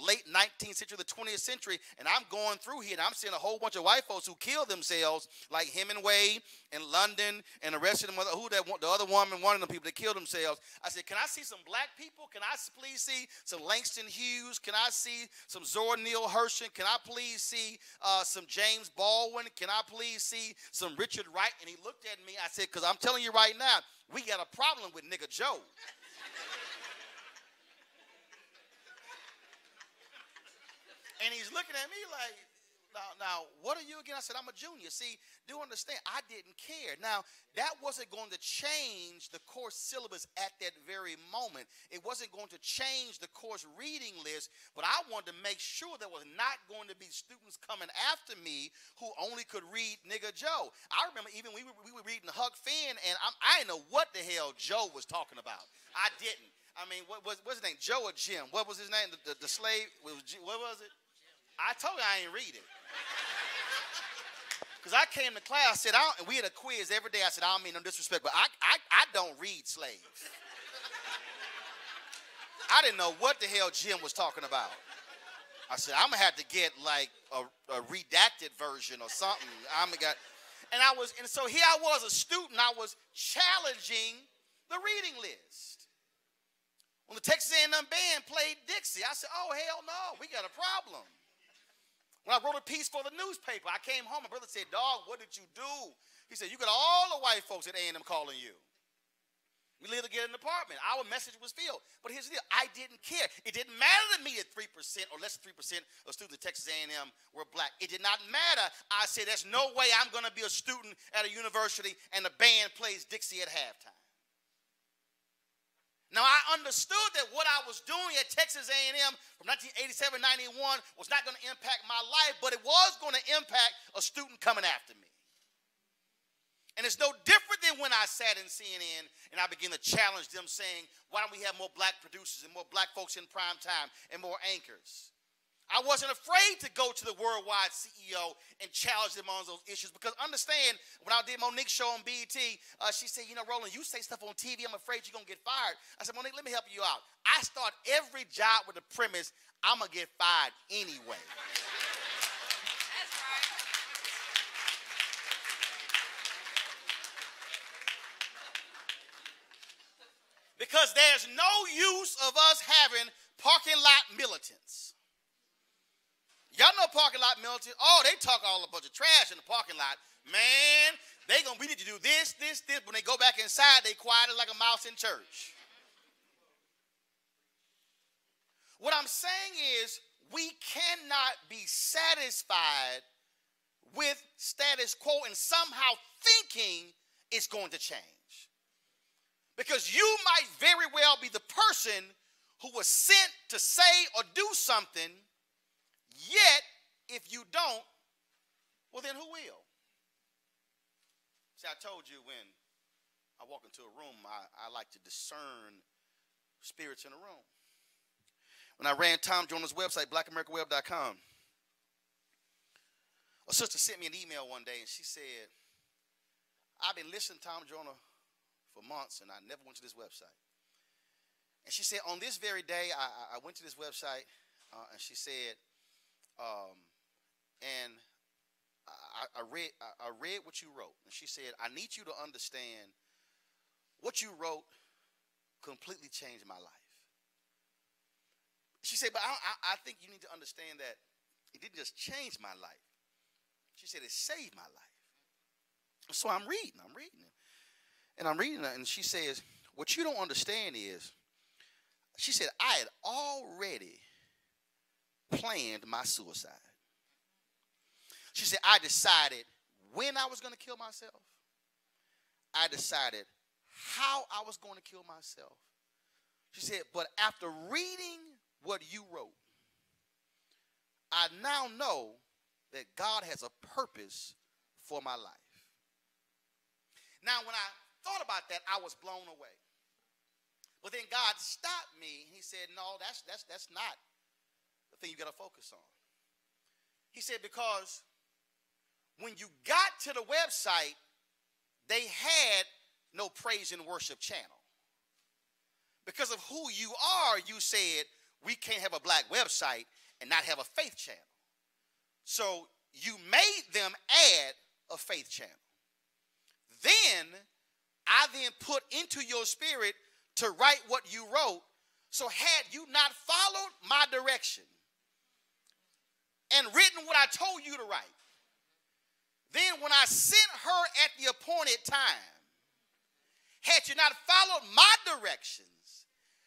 late 19th century, the 20th century, and I'm going through here, and I'm seeing a whole bunch of white folks who killed themselves, like Hemingway and London and the rest of them, the other woman, one of the people that killed themselves. I said, can I see some black people? Can I please see some Langston Hughes? Can I see some Zora Neale Hurston? Can I please see some James Baldwin? Can I please see some Richard Wright? And he looked at me. I said, because I'm telling you right now, we got a problem with Nigga Joe. And he's looking at me like, now, what are you again? I said, I'm a junior. See, do understand, I didn't care. Now, that wasn't going to change the course syllabus at that very moment. It wasn't going to change the course reading list, but I wanted to make sure there was not going to be students coming after me who only could read Nigga Joe. I remember even we were reading Huck Finn, and I didn't know what the hell Joe was talking about. I didn't. I mean, what's his name? Joe or Jim? What was his name? The slave? What was it? I told you I ain't read it. Because I came to class, I said, and we had a quiz every day. I said, I don't mean no disrespect, but I don't read slaves. I didn't know what the hell Jim was talking about. I said, I'm going to have to get like a redacted version or something. And so here I was, a student. I was challenging the reading list. When the Texas A&M band played Dixie, I said, oh, hell no, we got a problem. When I wrote a piece for the newspaper, I came home, my brother said, dog, what did you do? He said, you got all the white folks at A&M calling you. We live to get an apartment. Our message was filled. But here's the deal, I didn't care. It didn't matter to me that 3% or less than 3% of students at Texas A&M were black. It did not matter. I said, there's no way I'm going to be a student at a university and the band plays Dixie at halftime. Now, I understood that what I was doing at Texas A&M from 1987-91 was not going to impact my life, but it was going to impact a student coming after me. And it's no different than when I sat in CNN and I began to challenge them saying, why don't we have more black producers and more black folks in prime time and more anchors? I wasn't afraid to go to the worldwide CEO and challenge them on those issues because understand, when I did Monique's show on BET, she said, you know, Roland, you say stuff on TV, I'm afraid you're going to get fired. I said, Monique, let me help you out. I start every job with the premise, I'm going to get fired anyway. That's right. Because there's no use of us having parking lot militants. Y'all know parking lot militants? Oh, they talk all a bunch of trash in the parking lot. Man, we need to do this. When they go back inside, they quiet like a mouse in church. What I'm saying is we cannot be satisfied with status quo and somehow thinking it's going to change. Because you might very well be the person who was sent to say or do something, yet if you don't, well then who will? See, I told you when I walk into a room, I like to discern spirits in a room. When I ran Tom Jones's website, blackamericaweb.com, a sister sent me an email one day and she said, I've been listening to Tom Jones for months and I never went to this website. And she said, on this very day, I went to this website and she said, and I read what you wrote. And she said, I need you to understand what you wrote completely changed my life. She said, but I think you need to understand that it didn't just change my life. She said, it saved my life. So I'm reading it. And I'm reading it, and she says, what you don't understand is, she said, I had already planned my suicide. She said, I decided when I was going to kill myself. I decided how I was going to kill myself. She said, but after reading what you wrote, I now know that God has a purpose for my life. Now, when I thought about that, I was blown away. But then God stopped me, and he said, no, that's not the thing you got to focus on. He said, because when you got to the website, they had no praise and worship channel. Because of who you are, you said, we can't have a black website and not have a faith channel. So you made them add a faith channel. Then I then put into your spirit to write what you wrote. So had you not followed my direction and written what I told you to write, then when I sent her at the appointed time, had you not followed my directions,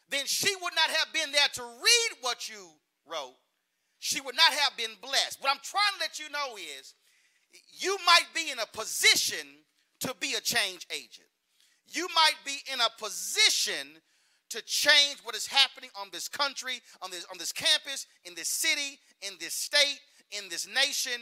then she would not have been there to read what you wrote. She would not have been blessed. What I'm trying to let you know is you might be in a position to be a change agent. You might be in a position to change what is happening on this country, on this campus, in this city, in this state, in this nation.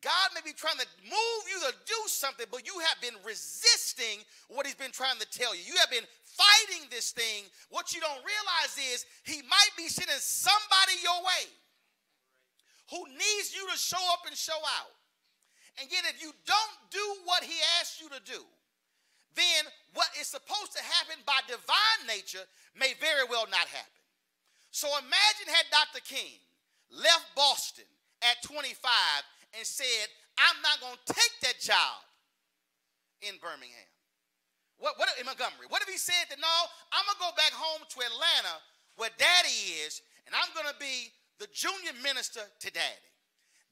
God may be trying to move you to do something, but you have been resisting what he's been trying to tell you. You have been fighting this thing. What you don't realize is he might be sending somebody your way who needs you to show up and show out. And yet if you don't do what he asked you to do, then what is supposed to happen by divine nature may very well not happen. So imagine had Dr. King left Boston at 25 and said, I'm not going to take that job in Birmingham. What in Montgomery? What if he said that, no, I'm going to go back home to Atlanta where daddy is, and I'm going to be the junior minister to daddy?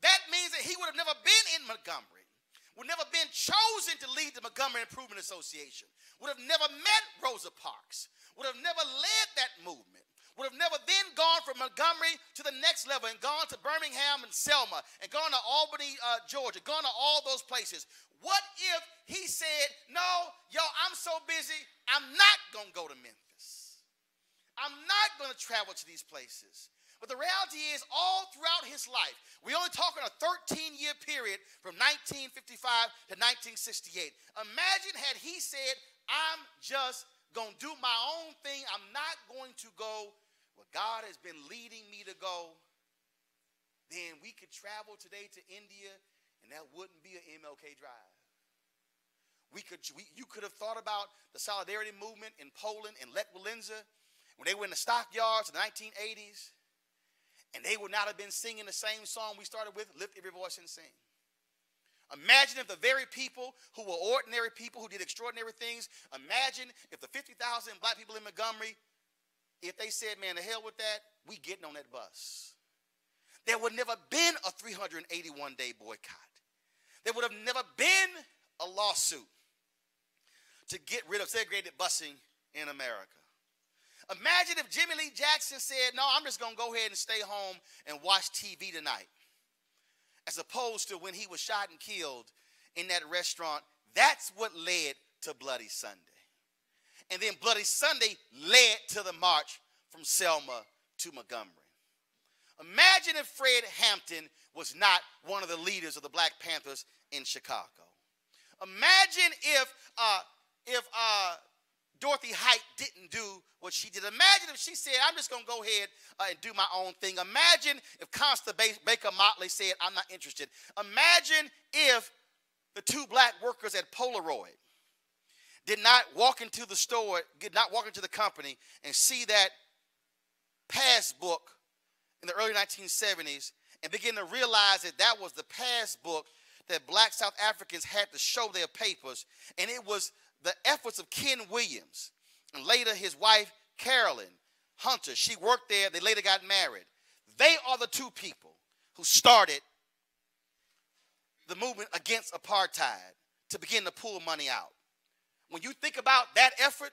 That means that he would have never been in Montgomery, would never been chosen to lead the Montgomery Improvement Association, would have never met Rosa Parks, would have never led that movement, would have never then gone from Montgomery to the next level and gone to Birmingham and Selma and gone to Albany, Georgia, gone to all those places. What if he said, no, yo, I'm so busy, I'm not going to go to Memphis. I'm not going to travel to these places. But the reality is all throughout his life, we only talking a 13-year period from 1955 to 1968. Imagine had he said, I'm just going to do my own thing. I'm not going to go where God has been leading me to go. Then we could travel today to India, and that wouldn't be an MLK drive. You could have thought about the solidarity movement in Poland and Lech Walesa when they were in the stockyards in the 1980s. And they would not have been singing the same song we started with, Lift Every Voice and Sing. Imagine if the very people who were ordinary people who did extraordinary things, imagine if the 50,000 black people in Montgomery, if they said, man, the hell with that, we getting on that bus. There would never been a 381-day boycott. There would have never been a lawsuit to get rid of segregated busing in America. Imagine if Jimmy Lee Jackson said, no, I'm just going to go ahead and stay home and watch TV tonight, as opposed to when he was shot and killed in that restaurant. That's what led to Bloody Sunday. And then Bloody Sunday led to the march from Selma to Montgomery. Imagine if Fred Hampton was not one of the leaders of the Black Panthers in Chicago. Imagine if Dorothy Height didn't do what she did. Imagine if she said, I'm just going to go ahead and do my own thing. Imagine if Constance Baker Motley said, I'm not interested. Imagine if the two black workers at Polaroid did not walk into the store, did not walk into the company and see that passbook in the early 1970s and begin to realize that that was the passbook that black South Africans had to show their papers, and it was the efforts of Ken Williams and later his wife Carolyn Hunter. She worked there. They later got married. They are the two people who started the movement against apartheid to begin to pull money out. When you think about that effort,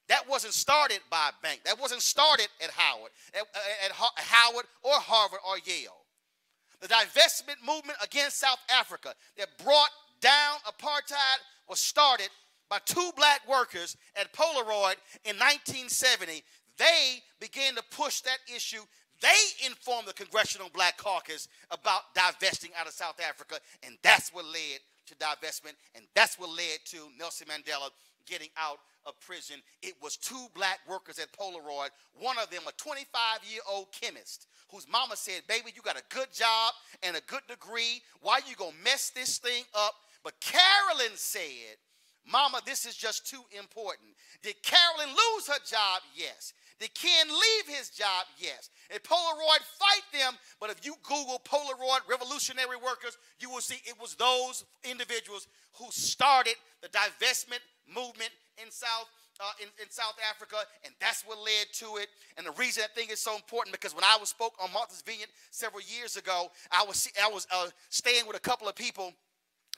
that wasn't started by a bank. That wasn't started at Howard or Harvard or Yale. The divestment movement against South Africa that brought down apartheid was started by two black workers at Polaroid in 1970. They began to push that issue. They informed the Congressional Black Caucus about divesting out of South Africa, and that's what led to divestment, and that's what led to Nelson Mandela getting out of prison. It was two black workers at Polaroid, one of them a 25-year-old chemist whose mama said, baby, you got a good job and a good degree. Why you gonna mess this thing up? But Carolyn said, mama, this is just too important. Did Carolyn lose her job? Yes. Did Ken leave his job? Yes. Did Polaroid fight them? But if you Google Polaroid revolutionary workers, you will see it was those individuals who started the divestment movement in South Africa, and that's what led to it. And the reason that thing is so important, because when I spoke on Martha's Vineyard several years ago, I was staying with a couple of people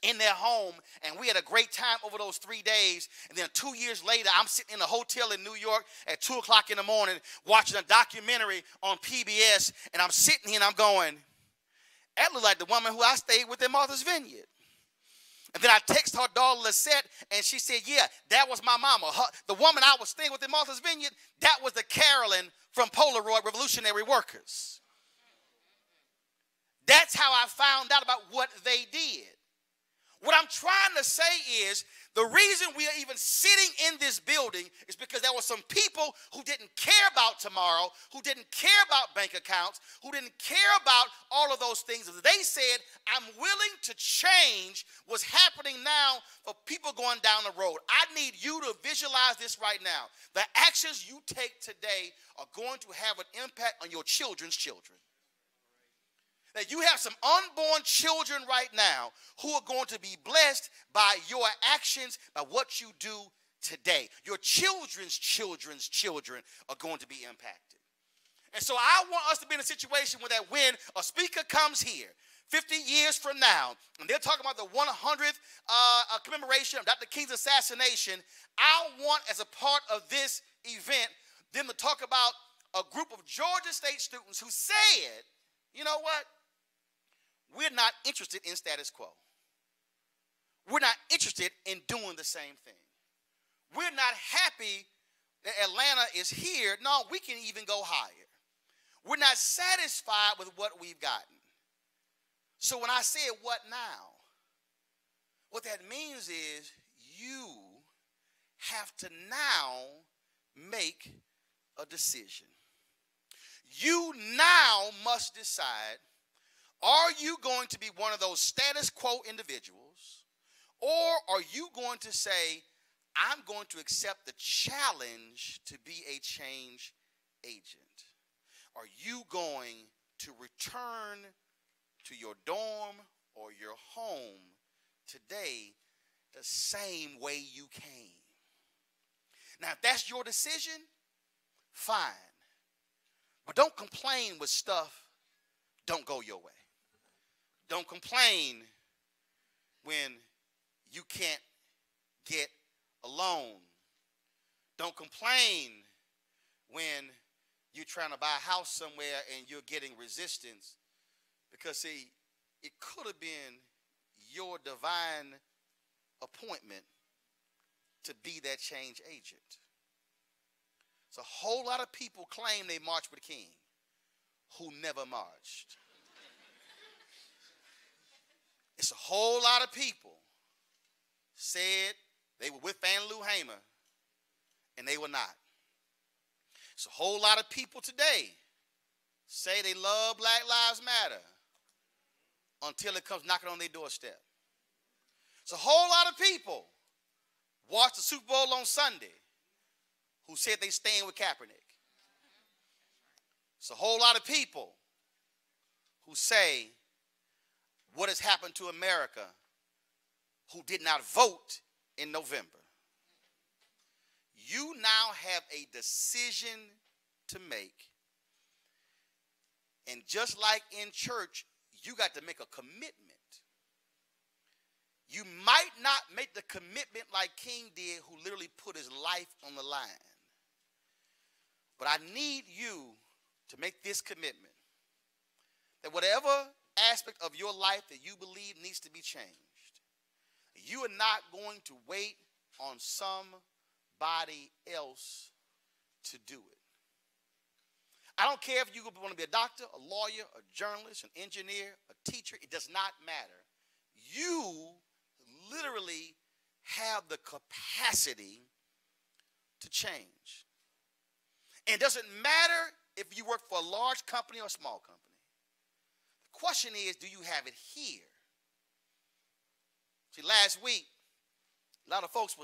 in their home, and we had a great time over those 3 days. And then 2 years later, I'm sitting in a hotel in New York at 2 o'clock in the morning watching a documentary on PBS, and I'm sitting here and I'm going, that looked like the woman who I stayed with in Martha's Vineyard. And then I text her daughter Lisette, and she said, yeah, that was my mama. The woman I was staying with in Martha's Vineyard, that was the Carolyn from Polaroid Revolutionary Workers. That's how I found out about what they did. What I'm trying to say is the reason we are even sitting in this building is because there were some people who didn't care about tomorrow, who didn't care about bank accounts, who didn't care about all of those things. They said, I'm willing to change what's happening now for people going down the road. I need you to visualize this right now. The actions you take today are going to have an impact on your children's children. That you have some unborn children right now who are going to be blessed by your actions, by what you do today. Your children's children's children are going to be impacted. And so I want us to be in a situation where that when a speaker comes here 50 years from now, and they're talking about the 100th commemoration of Dr. King's assassination, I want, as a part of this event, them to talk about a group of Georgia State students who said, you know what? We're not interested in status quo. We're not interested in doing the same thing. We're not happy that Atlanta is here. No, we can even go higher. We're not satisfied with what we've gotten. So when I say what now, what that means is you have to now make a decision. You now must decide, are you going to be one of those status quo individuals, or are you going to say, I'm going to accept the challenge to be a change agent? Are you going to return to your dorm or your home today the same way you came. Now, if that's your decision, fine. But don't complain when stuff don't go your way. Don't complain when you can't get a loan. Don't complain when you're trying to buy a house somewhere and you're getting resistance. Because, see, it could have been your divine appointment to be that change agent. So a whole lot of people claim they marched with the king who never marched. It's a whole lot of people said they were with Fannie Lou Hamer and they were not. It's a whole lot of people today say they love Black Lives Matter until it comes knocking on their doorstep. It's a whole lot of people watch the Super Bowl on Sunday who said they stand with Kaepernick. It's a whole lot of people who say what has happened to America who did not vote in November. You now have a decision to make. And just like in church, you got to make a commitment. You might not make the commitment like King did, who literally put his life on the line. But I need you to make this commitment, that whatever aspect of your life that you believe needs to be changed, you are not going to wait on somebody else to do it. I don't care if you want to be a doctor, a lawyer, a journalist, an engineer, a teacher. It does not matter. You literally have the capacity to change. And it doesn't matter if you work for a large company or a small company. The question is, do you have it here? See, last week, a lot of folks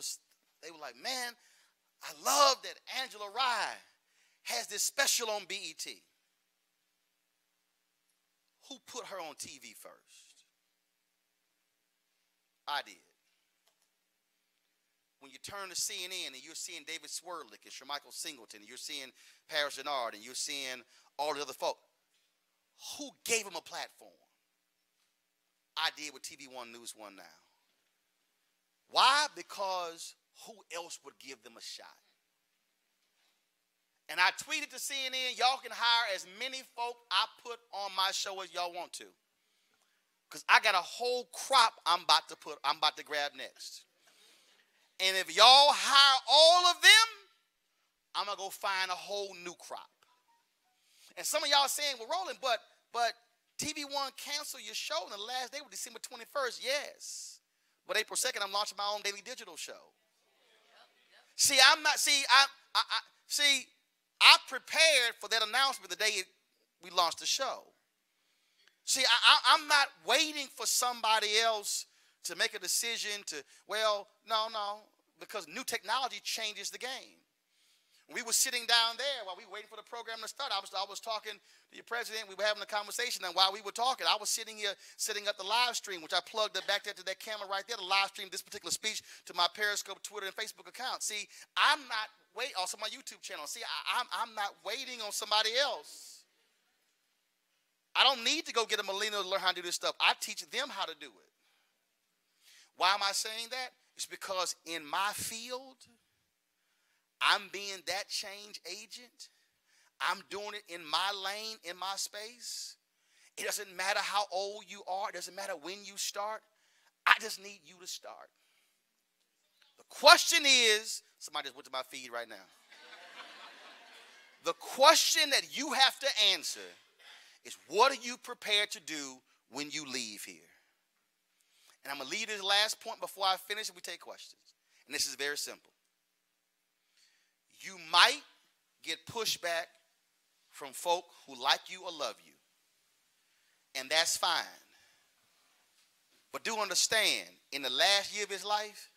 they were like, man, I love that Angela Rye has this special on BET. Who put her on TV first? I did. When you turn to CNN and you're seeing David Swirlick and Shermichael Singleton, and you're seeing Paris Denard, and you're seeing all the other folk, who gave them a platform? I did with TV One News One Now. Why? Because who else would give them a shot? And I tweeted to CNN, y'all can hire as many folk I put on my show as y'all want to. Because I got a whole crop I'm about to grab next. And if y'all hire all of them, I'm going to go find a whole new crop. And some of y'all are saying, well, Roland, but TV One canceled your show on the last day was December 21st. Yes. But April 2nd, I'm launching my own daily digital show. See, I prepared for that announcement the day we launched the show. See, I'm not waiting for somebody else to make a decision to, well, no, because new technology changes the game. We were sitting down there while we were waiting for the program to start. I was talking to your president. We were having a conversation, and while we were talking, I was sitting here setting up the live stream, which I plugged it back there to that camera right there, to live stream this particular speech to my Periscope, Twitter, and Facebook account. See, I'm not waiting, also my YouTube channel. See, I'm not waiting on somebody else. I don't need to go get a millennial to learn how to do this stuff. I teach them how to do it. Why am I saying that? It's because in my field, I'm being that change agent. I'm doing it in my lane, in my space. It doesn't matter how old you are. It doesn't matter when you start. I just need you to start. The question is, somebody just went to my feed right now. The question that you have to answer is, what are you prepared to do when you leave here? And I'm going to leave this last point before I finish and we take questions. And this is very simple. You might get pushback from folk who like you or love you. And that's fine. But do understand, in the last year of his life,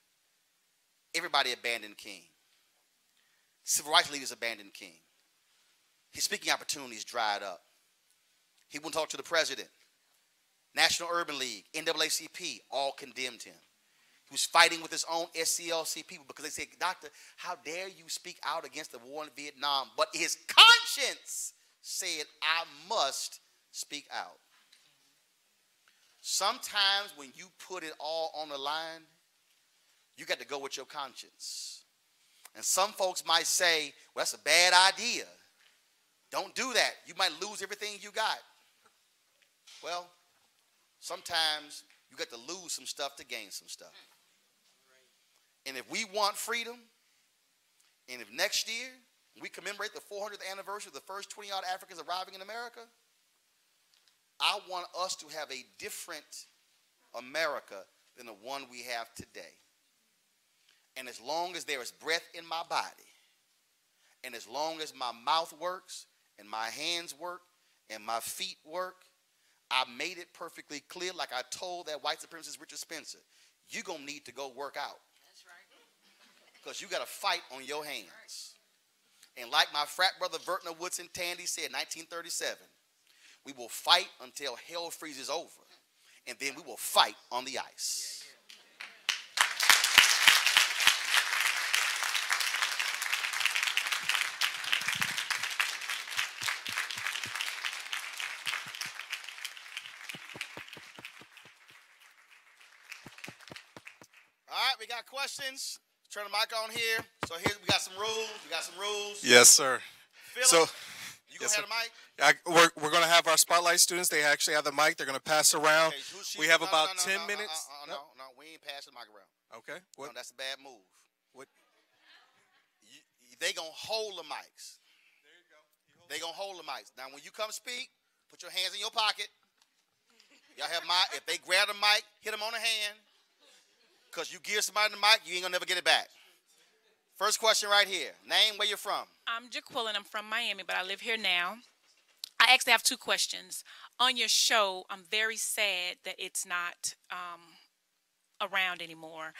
everybody abandoned King. Civil rights leaders abandoned King. His speaking opportunities dried up. He wouldn't talk to the president. National Urban League, NAACP, all condemned him. He was fighting with his own SCLC people because they said, "Doctor, how dare you speak out against the war in Vietnam?" But his conscience said, "I must speak out." Sometimes when you put it all on the line, you got to go with your conscience. And some folks might say, "Well, that's a bad idea. Don't do that. You might lose everything you got." Well, sometimes you got to lose some stuff to gain some stuff. And if we want freedom, and if next year we commemorate the 400th anniversary of the first 20-odd Africans arriving in America, I want us to have a different America than the one we have today. And as long as there is breath in my body, and as long as my mouth works, and my hands work, and my feet work, I made it perfectly clear, like I told that white supremacist Richard Spencer, you're going to need to go work out. That's right. Because you got to fight on your hands. And like my frat brother Vertner Woodson Tandy said in 1937, we will fight until hell freezes over, and then we will fight on the ice. All right, we got questions. Turn the mic on here. So here we got some rules. Yes, sir. Philip, you gonna have the mic? We're going to have our spotlight students. They actually have the mic. They're going to pass around. Okay, we have about 10 minutes. No, we ain't passing the mic around. Okay. What? No, that's a bad move. What? They gonna hold the mics. There you go. They gonna hold the mics. Now, when you come speak, put your hands in your pocket. Y'all have if they grab the mic, hit them on the hand. Because you give somebody the mic, you ain't gonna never get it back. First question right here. Name, where you're from. I'm Jaquilla, and I'm from Miami, but I live here now. I actually have two questions. On your show, I'm very sad that it's not around anymore.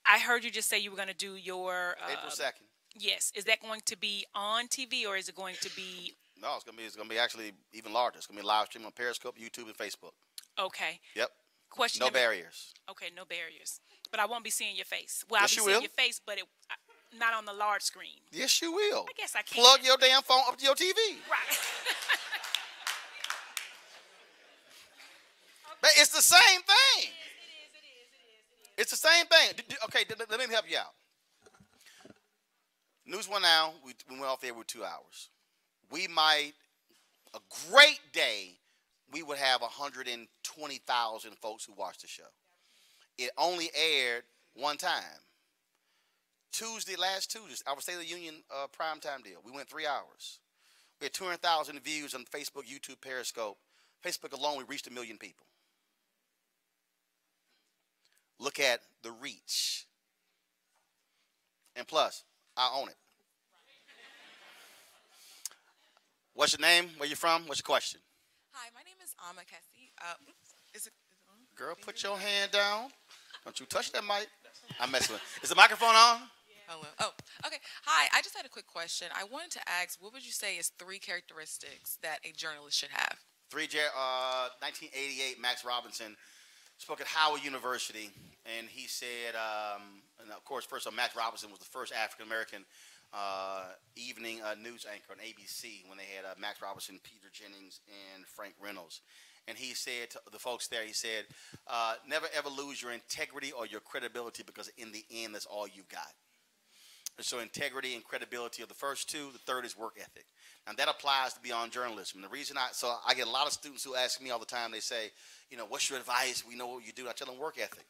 I heard you just say you were going to do your... April 2nd. Yes. Is that going to be on TV, or is it going to be... No, it's gonna be actually even larger. It's gonna be live stream on Periscope, YouTube, and Facebook. Okay. Yep. Question no barriers. Okay, no barriers. But I won't be seeing your face. Well, Yes, I'll you be seeing will. your face, but not on the large screen. Yes, you will. I guess I can. Plug your damn phone up to your TV. Right. But it's the same thing. It is. It's the same thing. Okay, let me help you out. News One Now, we went off there with 2 hours. We might, a great day, we would have 120,000 folks who watched the show. It only aired one time. Last Tuesday, our State of the Union primetime deal. We went 3 hours. We had 200,000 views on Facebook, YouTube, Periscope. Facebook alone, we reached 1 million people. Look at the reach. And plus, I own it. What's your name? Where you from? What's your question? Hi, my name is Ama Kessie. Is it on? Girl, put your hand down. Don't you touch that mic. I'm messing with it. Is the microphone on? Hello. Oh, okay. Hi, I just had a quick question. I wanted to ask, what would you say is 3 characteristics that a journalist should have? 1988, Max Robinson spoke at Howard University, and he said, and of course, first of all, Max Robinson was the first African-American evening news anchor on ABC when they had Max Robinson, Peter Jennings, and Frank Reynolds. And he said to the folks there, he said, never ever lose your integrity or your credibility, because in the end, that's all you've got. And so integrity and credibility are the first 2. The third is work ethic. And that applies to beyond journalism. The reason I get a lot of students who ask me all the time, they say, what's your advice? We know what you do. I tell them work ethic.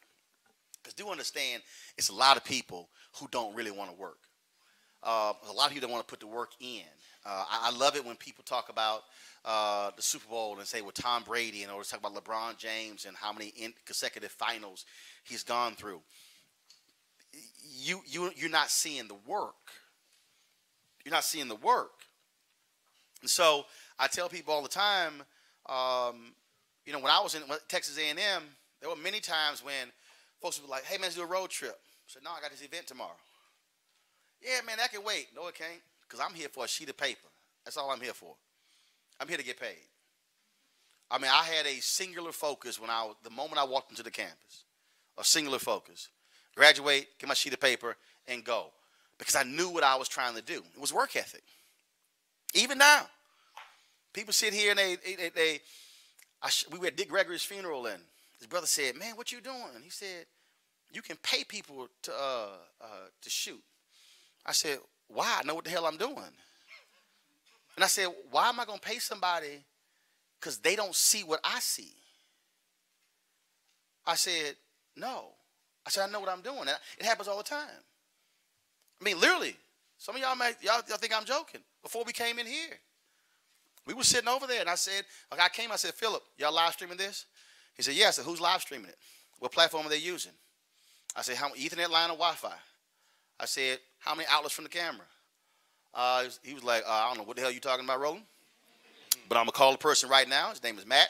Because do understand, it's a lot of people who don't really want to work. A lot of people don't want to put the work in. I love it when people talk about the Super Bowl and say, well, Tom Brady, or talk about LeBron James and how many consecutive finals he's gone through. You're not seeing the work. You're not seeing the work. And so I tell people all the time, when I was in Texas A&M, there were many times when folks would be like, hey, man, let's do a road trip. I said, no, I got this event tomorrow. Yeah, man, that can wait. No, it can't, because I'm here for a sheet of paper. That's all I'm here for. I'm here to get paid. I mean, I had a singular focus the moment I walked into the campus, a singular focus. Graduate, get my sheet of paper, and go. Because I knew what I was trying to do. It was work ethic. Even now, people sit here and we were at Dick Gregory's funeral, and his brother said, "Man, what you doing?" He said, "You can pay people to shoot." I said, "Why? I know what the hell I'm doing." And I said, "Why am I going to pay somebody because they don't see what I see?" I said, "No." I said, "I know what I'm doing." And it happens all the time. I mean, literally, some of y'all think I'm joking. Before we came in here, we were sitting over there, and I said, I said, "Philip, y'all live streaming this?" He said, "Yes." I said, "Who's live streaming it? What platform are they using?" I said, "How Ethernet line or Wi-Fi?" I said, "How many outlets from the camera?" He was like, "I don't know what the hell you talking about, Roland, but I'm going to call the person right now. His name is Matt."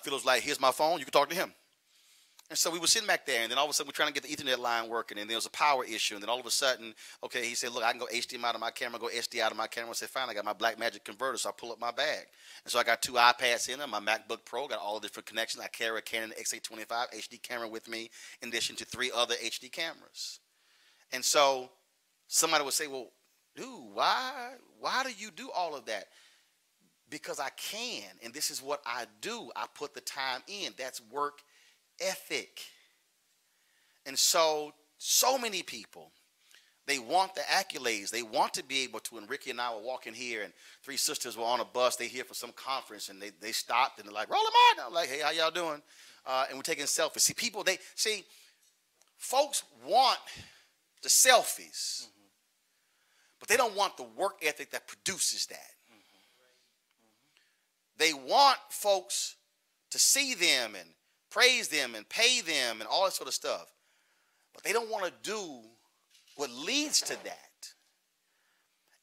Philip's like, "Here's my phone. You can talk to him." And so we were sitting back there, and then all of a sudden we're trying to get the Ethernet line working, and there was a power issue, and then all of a sudden, okay, he said, "Look, I can go HDMI out of my camera, go SD out of my camera." I said, "Fine, I got my Black Magic converter," so I pull up my bag. And so I got 2 iPads in there, my MacBook Pro, got all the different connections. I carry a Canon X825 HD camera with me, in addition to 3 other HD cameras. And so somebody would say, "Well, dude, why do you do all of that?" Because I can, and this is what I do. I put the time in. That's work ethic. And so many people, they want the accolades. They want to be able to, and Ricky and I were walking here, and 3 sisters were on a bus. They here for some conference, and they stopped, and they're like, "Roland Martin." I'm like, "Hey, how y'all doing?" And we're taking selfies. See, folks want the selfies, but they don't want the work ethic that produces that. They want folks to see them and praise them and pay them and all that sort of stuff. But they don't want to do what leads to that.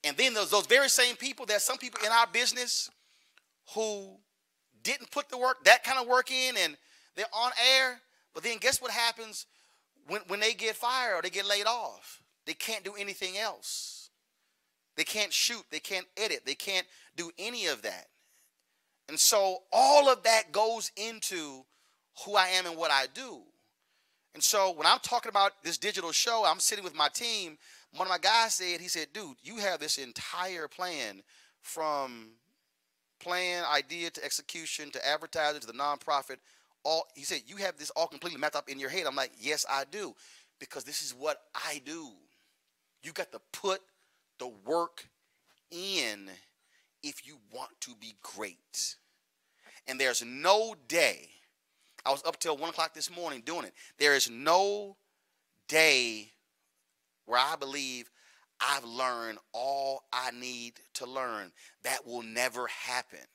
And then there's those very same people, there's some people in our business who didn't put that kind of work in, and they're on air. But then guess what happens when they get fired or they get laid off? They can't do anything else. They can't shoot. They can't edit. They can't do any of that. And so all of that goes into who I am and what I do. And so when I'm talking about this digital show, I'm sitting with my team. One of my guys said, he said, "Dude, you have this entire plan from plan, idea to execution to advertising to the nonprofit. He said, you have this all completely mapped up in your head." I'm like, "Yes, I do, because this is what I do." You got to put the work in if you want to be great. And there's no day, I was up till 1 o'clock this morning doing it. There is no day where I believe I've learned all I need to learn. That will never happen,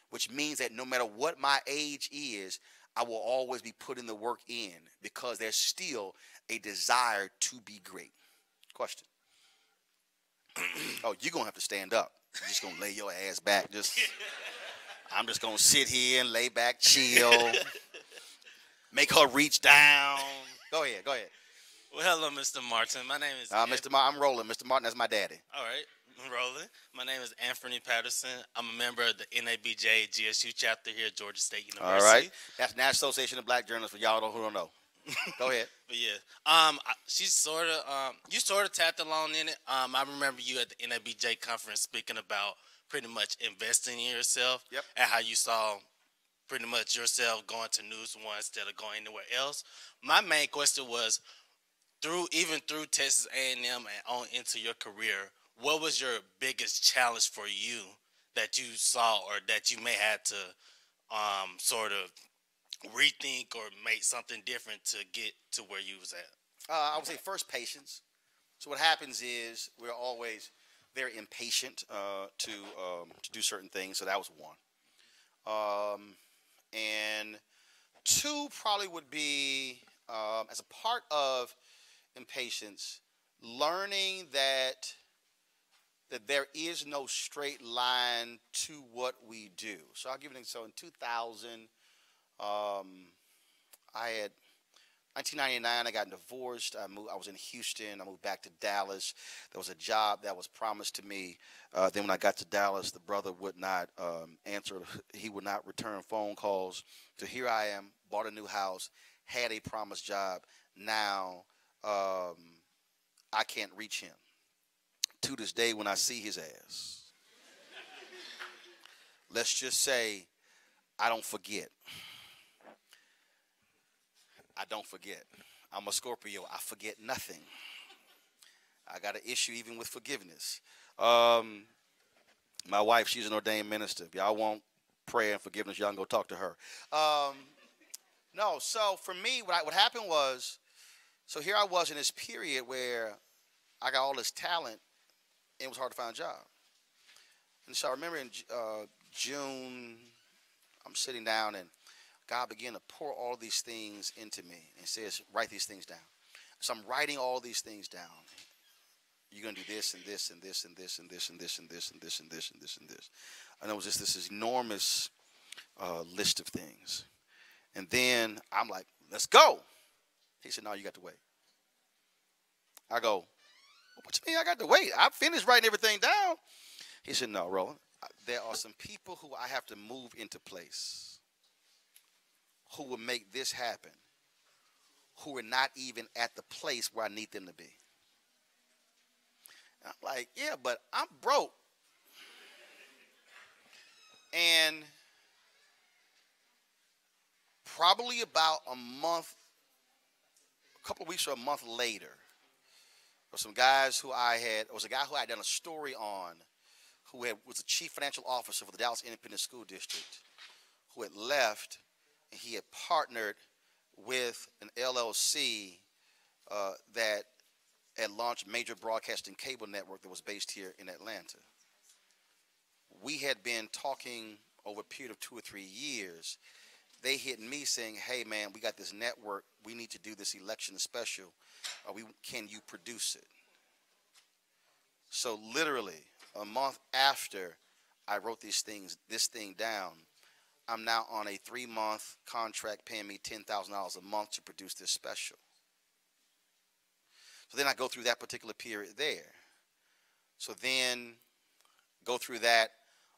which means that no matter what my age is, I will always be putting the work in, because there's still a desire to be great. Question. Oh, you're going to have to stand up. You're just going to lay your ass back. I'm just going to sit here and lay back, chill, make her reach down. Go ahead. Well, hello, Mr. Martin. My name is Mr. Martin. I'm Roland. Mr. Martin, that's my daddy. All right, I'm Roland. My name is Anthony Patterson. I'm a member of the NABJ GSU chapter here at Georgia State University. All right. That's National Association of Black Journalists, for y'all who don't know. Go ahead. But yeah, you sort of tapped along in it. I remember you at the NABJ conference speaking about pretty much investing in yourself. Yep. And how you saw pretty much yourself going to News One instead of going anywhere else. My main question was, through Texas A&M and on into your career, what was your biggest challenge for you that you saw, or that you may have to sort of rethink or make something different to get to where you was at? I would say first, patience. So what happens is we're always very impatient to do certain things. So that was one. And 2 probably would be, as a part of impatience, learning that there is no straight line to what we do. So I'll give you an example. So in 2000, I had 1999, I got divorced. I was in Houston. I moved back to Dallas. There was a job that was promised to me. Then when I got to Dallas, the brother would not answer. He would not return phone calls. So here I am, bought a new house, had a promised job. Now I can't reach him. To this day, when I see his ass, let's just say I don't forget. I don't forget. I'm a Scorpio. I forget nothing. I got an issue even with forgiveness. My wife, she's an ordained minister. If y'all want prayer and forgiveness, y'all can go talk to her. No, so for me, what happened was, so here I was in this period where I got all this talent, and it was hard to find a job. And so I remember in June, I'm sitting down, and God began to pour all these things into me and says, write these things down. So I'm writing all these things down. You're going to do this and this and this and this and this and this and this and this and this and this and this. And it was just this enormous list of things. And then I'm like, let's go. He said, no, you got to wait. I go, what you mean I got to wait? I finished writing everything down. He said, no, Roland, there are some people who I have to move into place who will make this happen, who are not even at the place where I need them to be. And I'm like, yeah, but I'm broke. And probably about a couple of weeks or a month later, there were some guys who there was a guy who I had done a story on who was the chief financial officer for the Dallas Independent School District, who had left. He had partnered with an LLC that had launched Major Broadcasting Cable Network that was based here in Atlanta. We had been talking over a period of 2 or 3 years. They hit me saying, hey, man, we got this network. We need to do this election special. Can you produce it? So literally a month after I wrote this thing down, I'm now on a 3-month contract paying me $10,000 a month to produce this special. So then I go through that particular period there. So then go through that,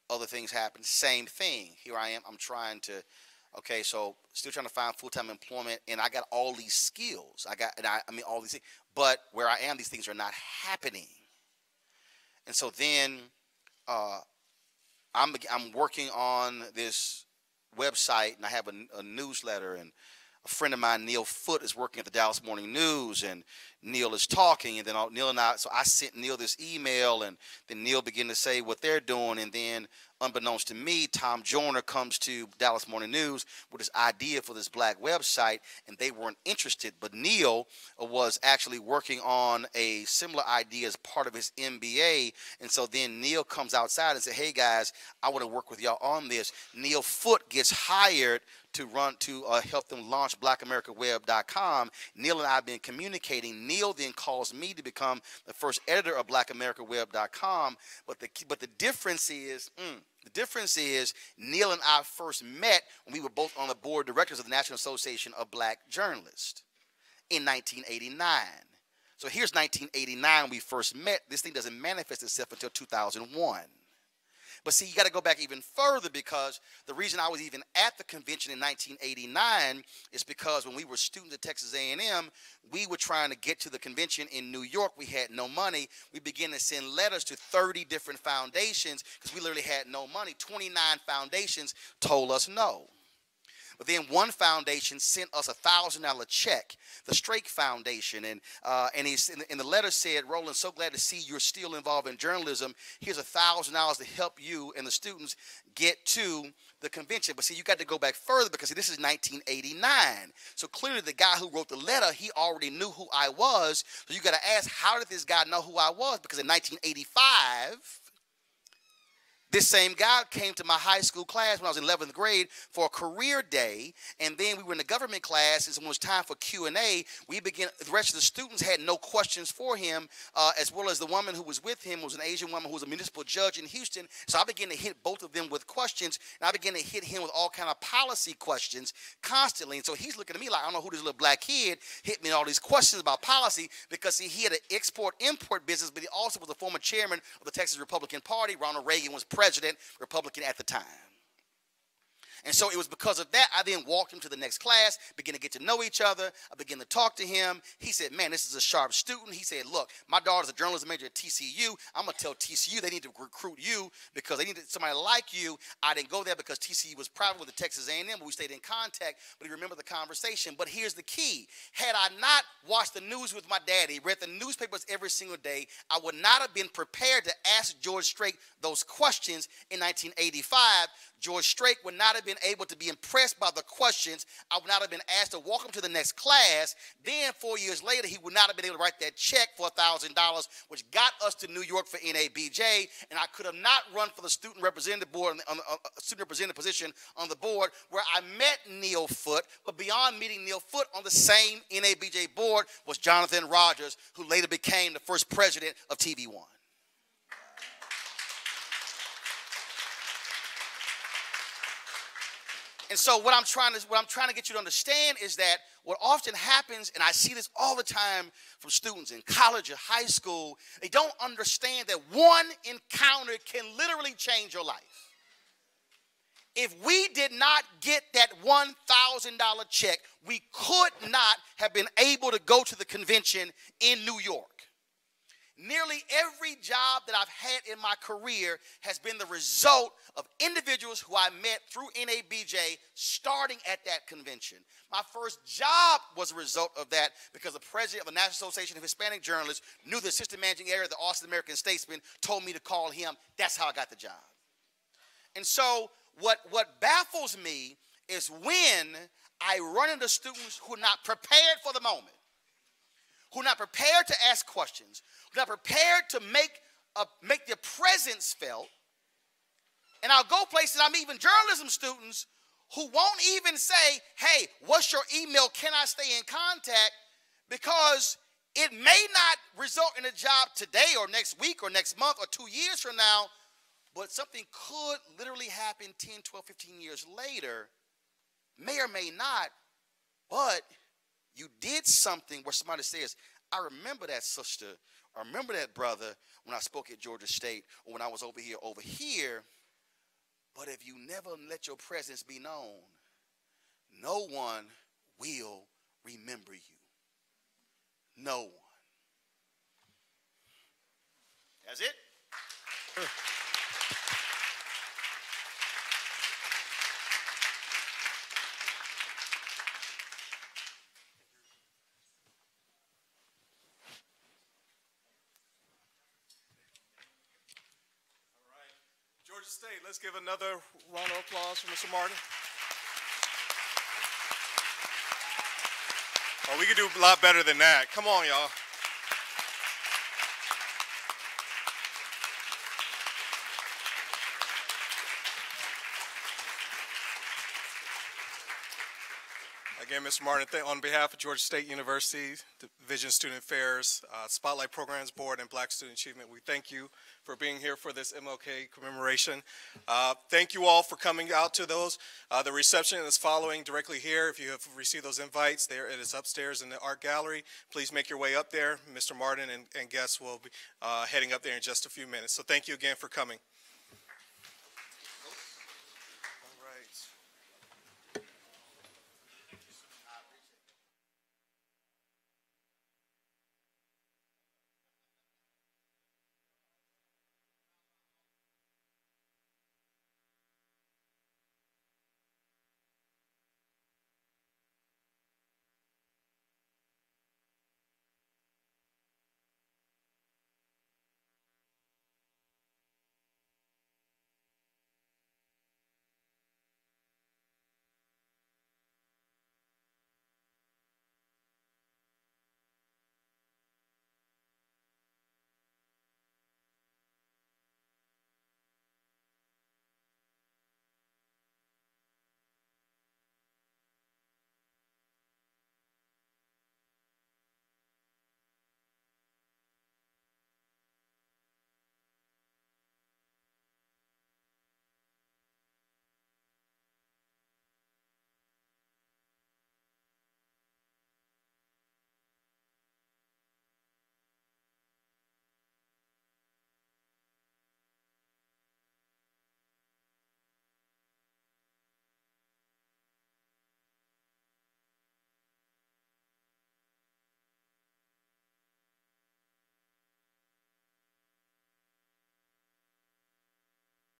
other things happen, same thing. Here I am, I'm trying to, okay, so still trying to find full-time employment, and I got all these skills. I mean all these things, but where I am, these things are not happening. And so then I'm working on this website, and I have a newsletter, and a friend of mine, Neil Foote, is working at the Dallas Morning News, and Neil is talking, and then Neil and I, so I sent Neil this email, and then Neil began to say what they're doing, and then unbeknownst to me, Tom Joyner comes to Dallas Morning News with this idea for this black website, and they weren't interested, but Neil was actually working on a similar idea as part of his MBA, and so then Neil comes outside and says, hey guys, I want to work with y'all on this. Neil Foote gets hired to help them launch blackamericaweb.com. Neil and I have been communicating. Neil then calls me to become the first editor of blackamericaweb.com, but the difference is, Neil and I first met when we were both on the board of directors of the National Association of Black Journalists in 1989. So here's 1989 we first met. This thing doesn't manifest itself until 2001. But see, you got to go back even further, because the reason I was even at the convention in 1989 is because when we were students at Texas A&M, we were trying to get to the convention in New York. We had no money. We began to send letters to 30 different foundations because we literally had no money. 29 foundations told us no. But then one foundation sent us a $1,000 check, the Strake Foundation, and the letter said, Roland, so glad to see you're still involved in journalism. Here's $1,000 to help you and the students get to the convention. But see, you got to go back further, because see, this is 1989. So clearly the guy who wrote the letter, he already knew who I was. So you got to ask, how did this guy know who I was? Because in 1985, This same guy came to my high school class when I was in 11th grade for a career day, and then we were in the government class, and when it was time for Q&A, the rest of the students had no questions for him, as well as the woman who was with him was an Asian woman who was a municipal judge in Houston. So I began to hit both of them with questions, and I began to hit him with all kind of policy questions constantly. And so he's looking at me like, I don't know who this little black kid hit me with all these questions about policy, because see, he had an export-import business, but he also was a former chairman of the Texas Republican Party. Ronald Reagan was president, Republican at the time. And so it was because of that, I then walked him to the next class, began to get to know each other. I began to talk to him. He said, man, this is a sharp student. He said, look, my daughter's a journalism major at TCU. I'm going to tell TCU they need to recruit you because they need somebody like you. I didn't go there because TCU was private with the Texas A&M, but we stayed in contact. But he remembered the conversation. But here's the key. Had I not watched the news with my daddy, read the newspapers every single day, I would not have been prepared to ask George Strait those questions in 1985. George Strait would not have been able to be impressed by the questions. I would not have been asked to walk him to the next class. Then 4 years later, he would not have been able to write that check for $1,000, which got us to New York for NABJ. And I could have not run for the student representative board, student representative position on the board, where I met Neil Foote. But beyond meeting Neil Foote, on the same NABJ board was Jonathan Rogers, who later became the first president of TV1. And so what I'm trying to get you to understand is that what often happens, and I see this all the time from students in college or high school, they don't understand that one encounter can literally change your life. If we did not get that $1,000 check, we could not have been able to go to the convention in New York. Nearly every job that I've had in my career has been the result of individuals who I met through NABJ starting at that convention. My first job was a result of that because the president of the National Association of Hispanic Journalists knew the assistant managing editor of the Austin American Statesman, told me to call him. That's how I got the job. And so what baffles me is when I run into students who are not prepared for the moment, who are not prepared to ask questions, who are not prepared to make their presence felt. And I'll go places, I'm even journalism students who won't even say, hey, what's your email? Can I stay in contact? Because it may not result in a job today or next week or next month or 2 years from now, but something could literally happen 10, 12, 15 years later, may or may not, but you did something where somebody says, I remember that sister, I remember that brother when I spoke at Georgia State or when I was over here. But if you never let your presence be known, no one will remember you. No one. That's it? Georgia State, let's give another round of applause for Mr. Martin. Oh, we could do a lot better than that. Come on, y'all. Again, Mr. Martin, on behalf of Georgia State University, Division of Student Affairs, Spotlight Programs Board, and Black Student Achievement, we thank you for being here for this MLK commemoration. Thank you all for coming out to those. The reception is following directly here. If you have received those invites, there it is upstairs in the art gallery. Please make your way up there. Mr. Martin and guests will be heading up there in just a few minutes. So thank you again for coming.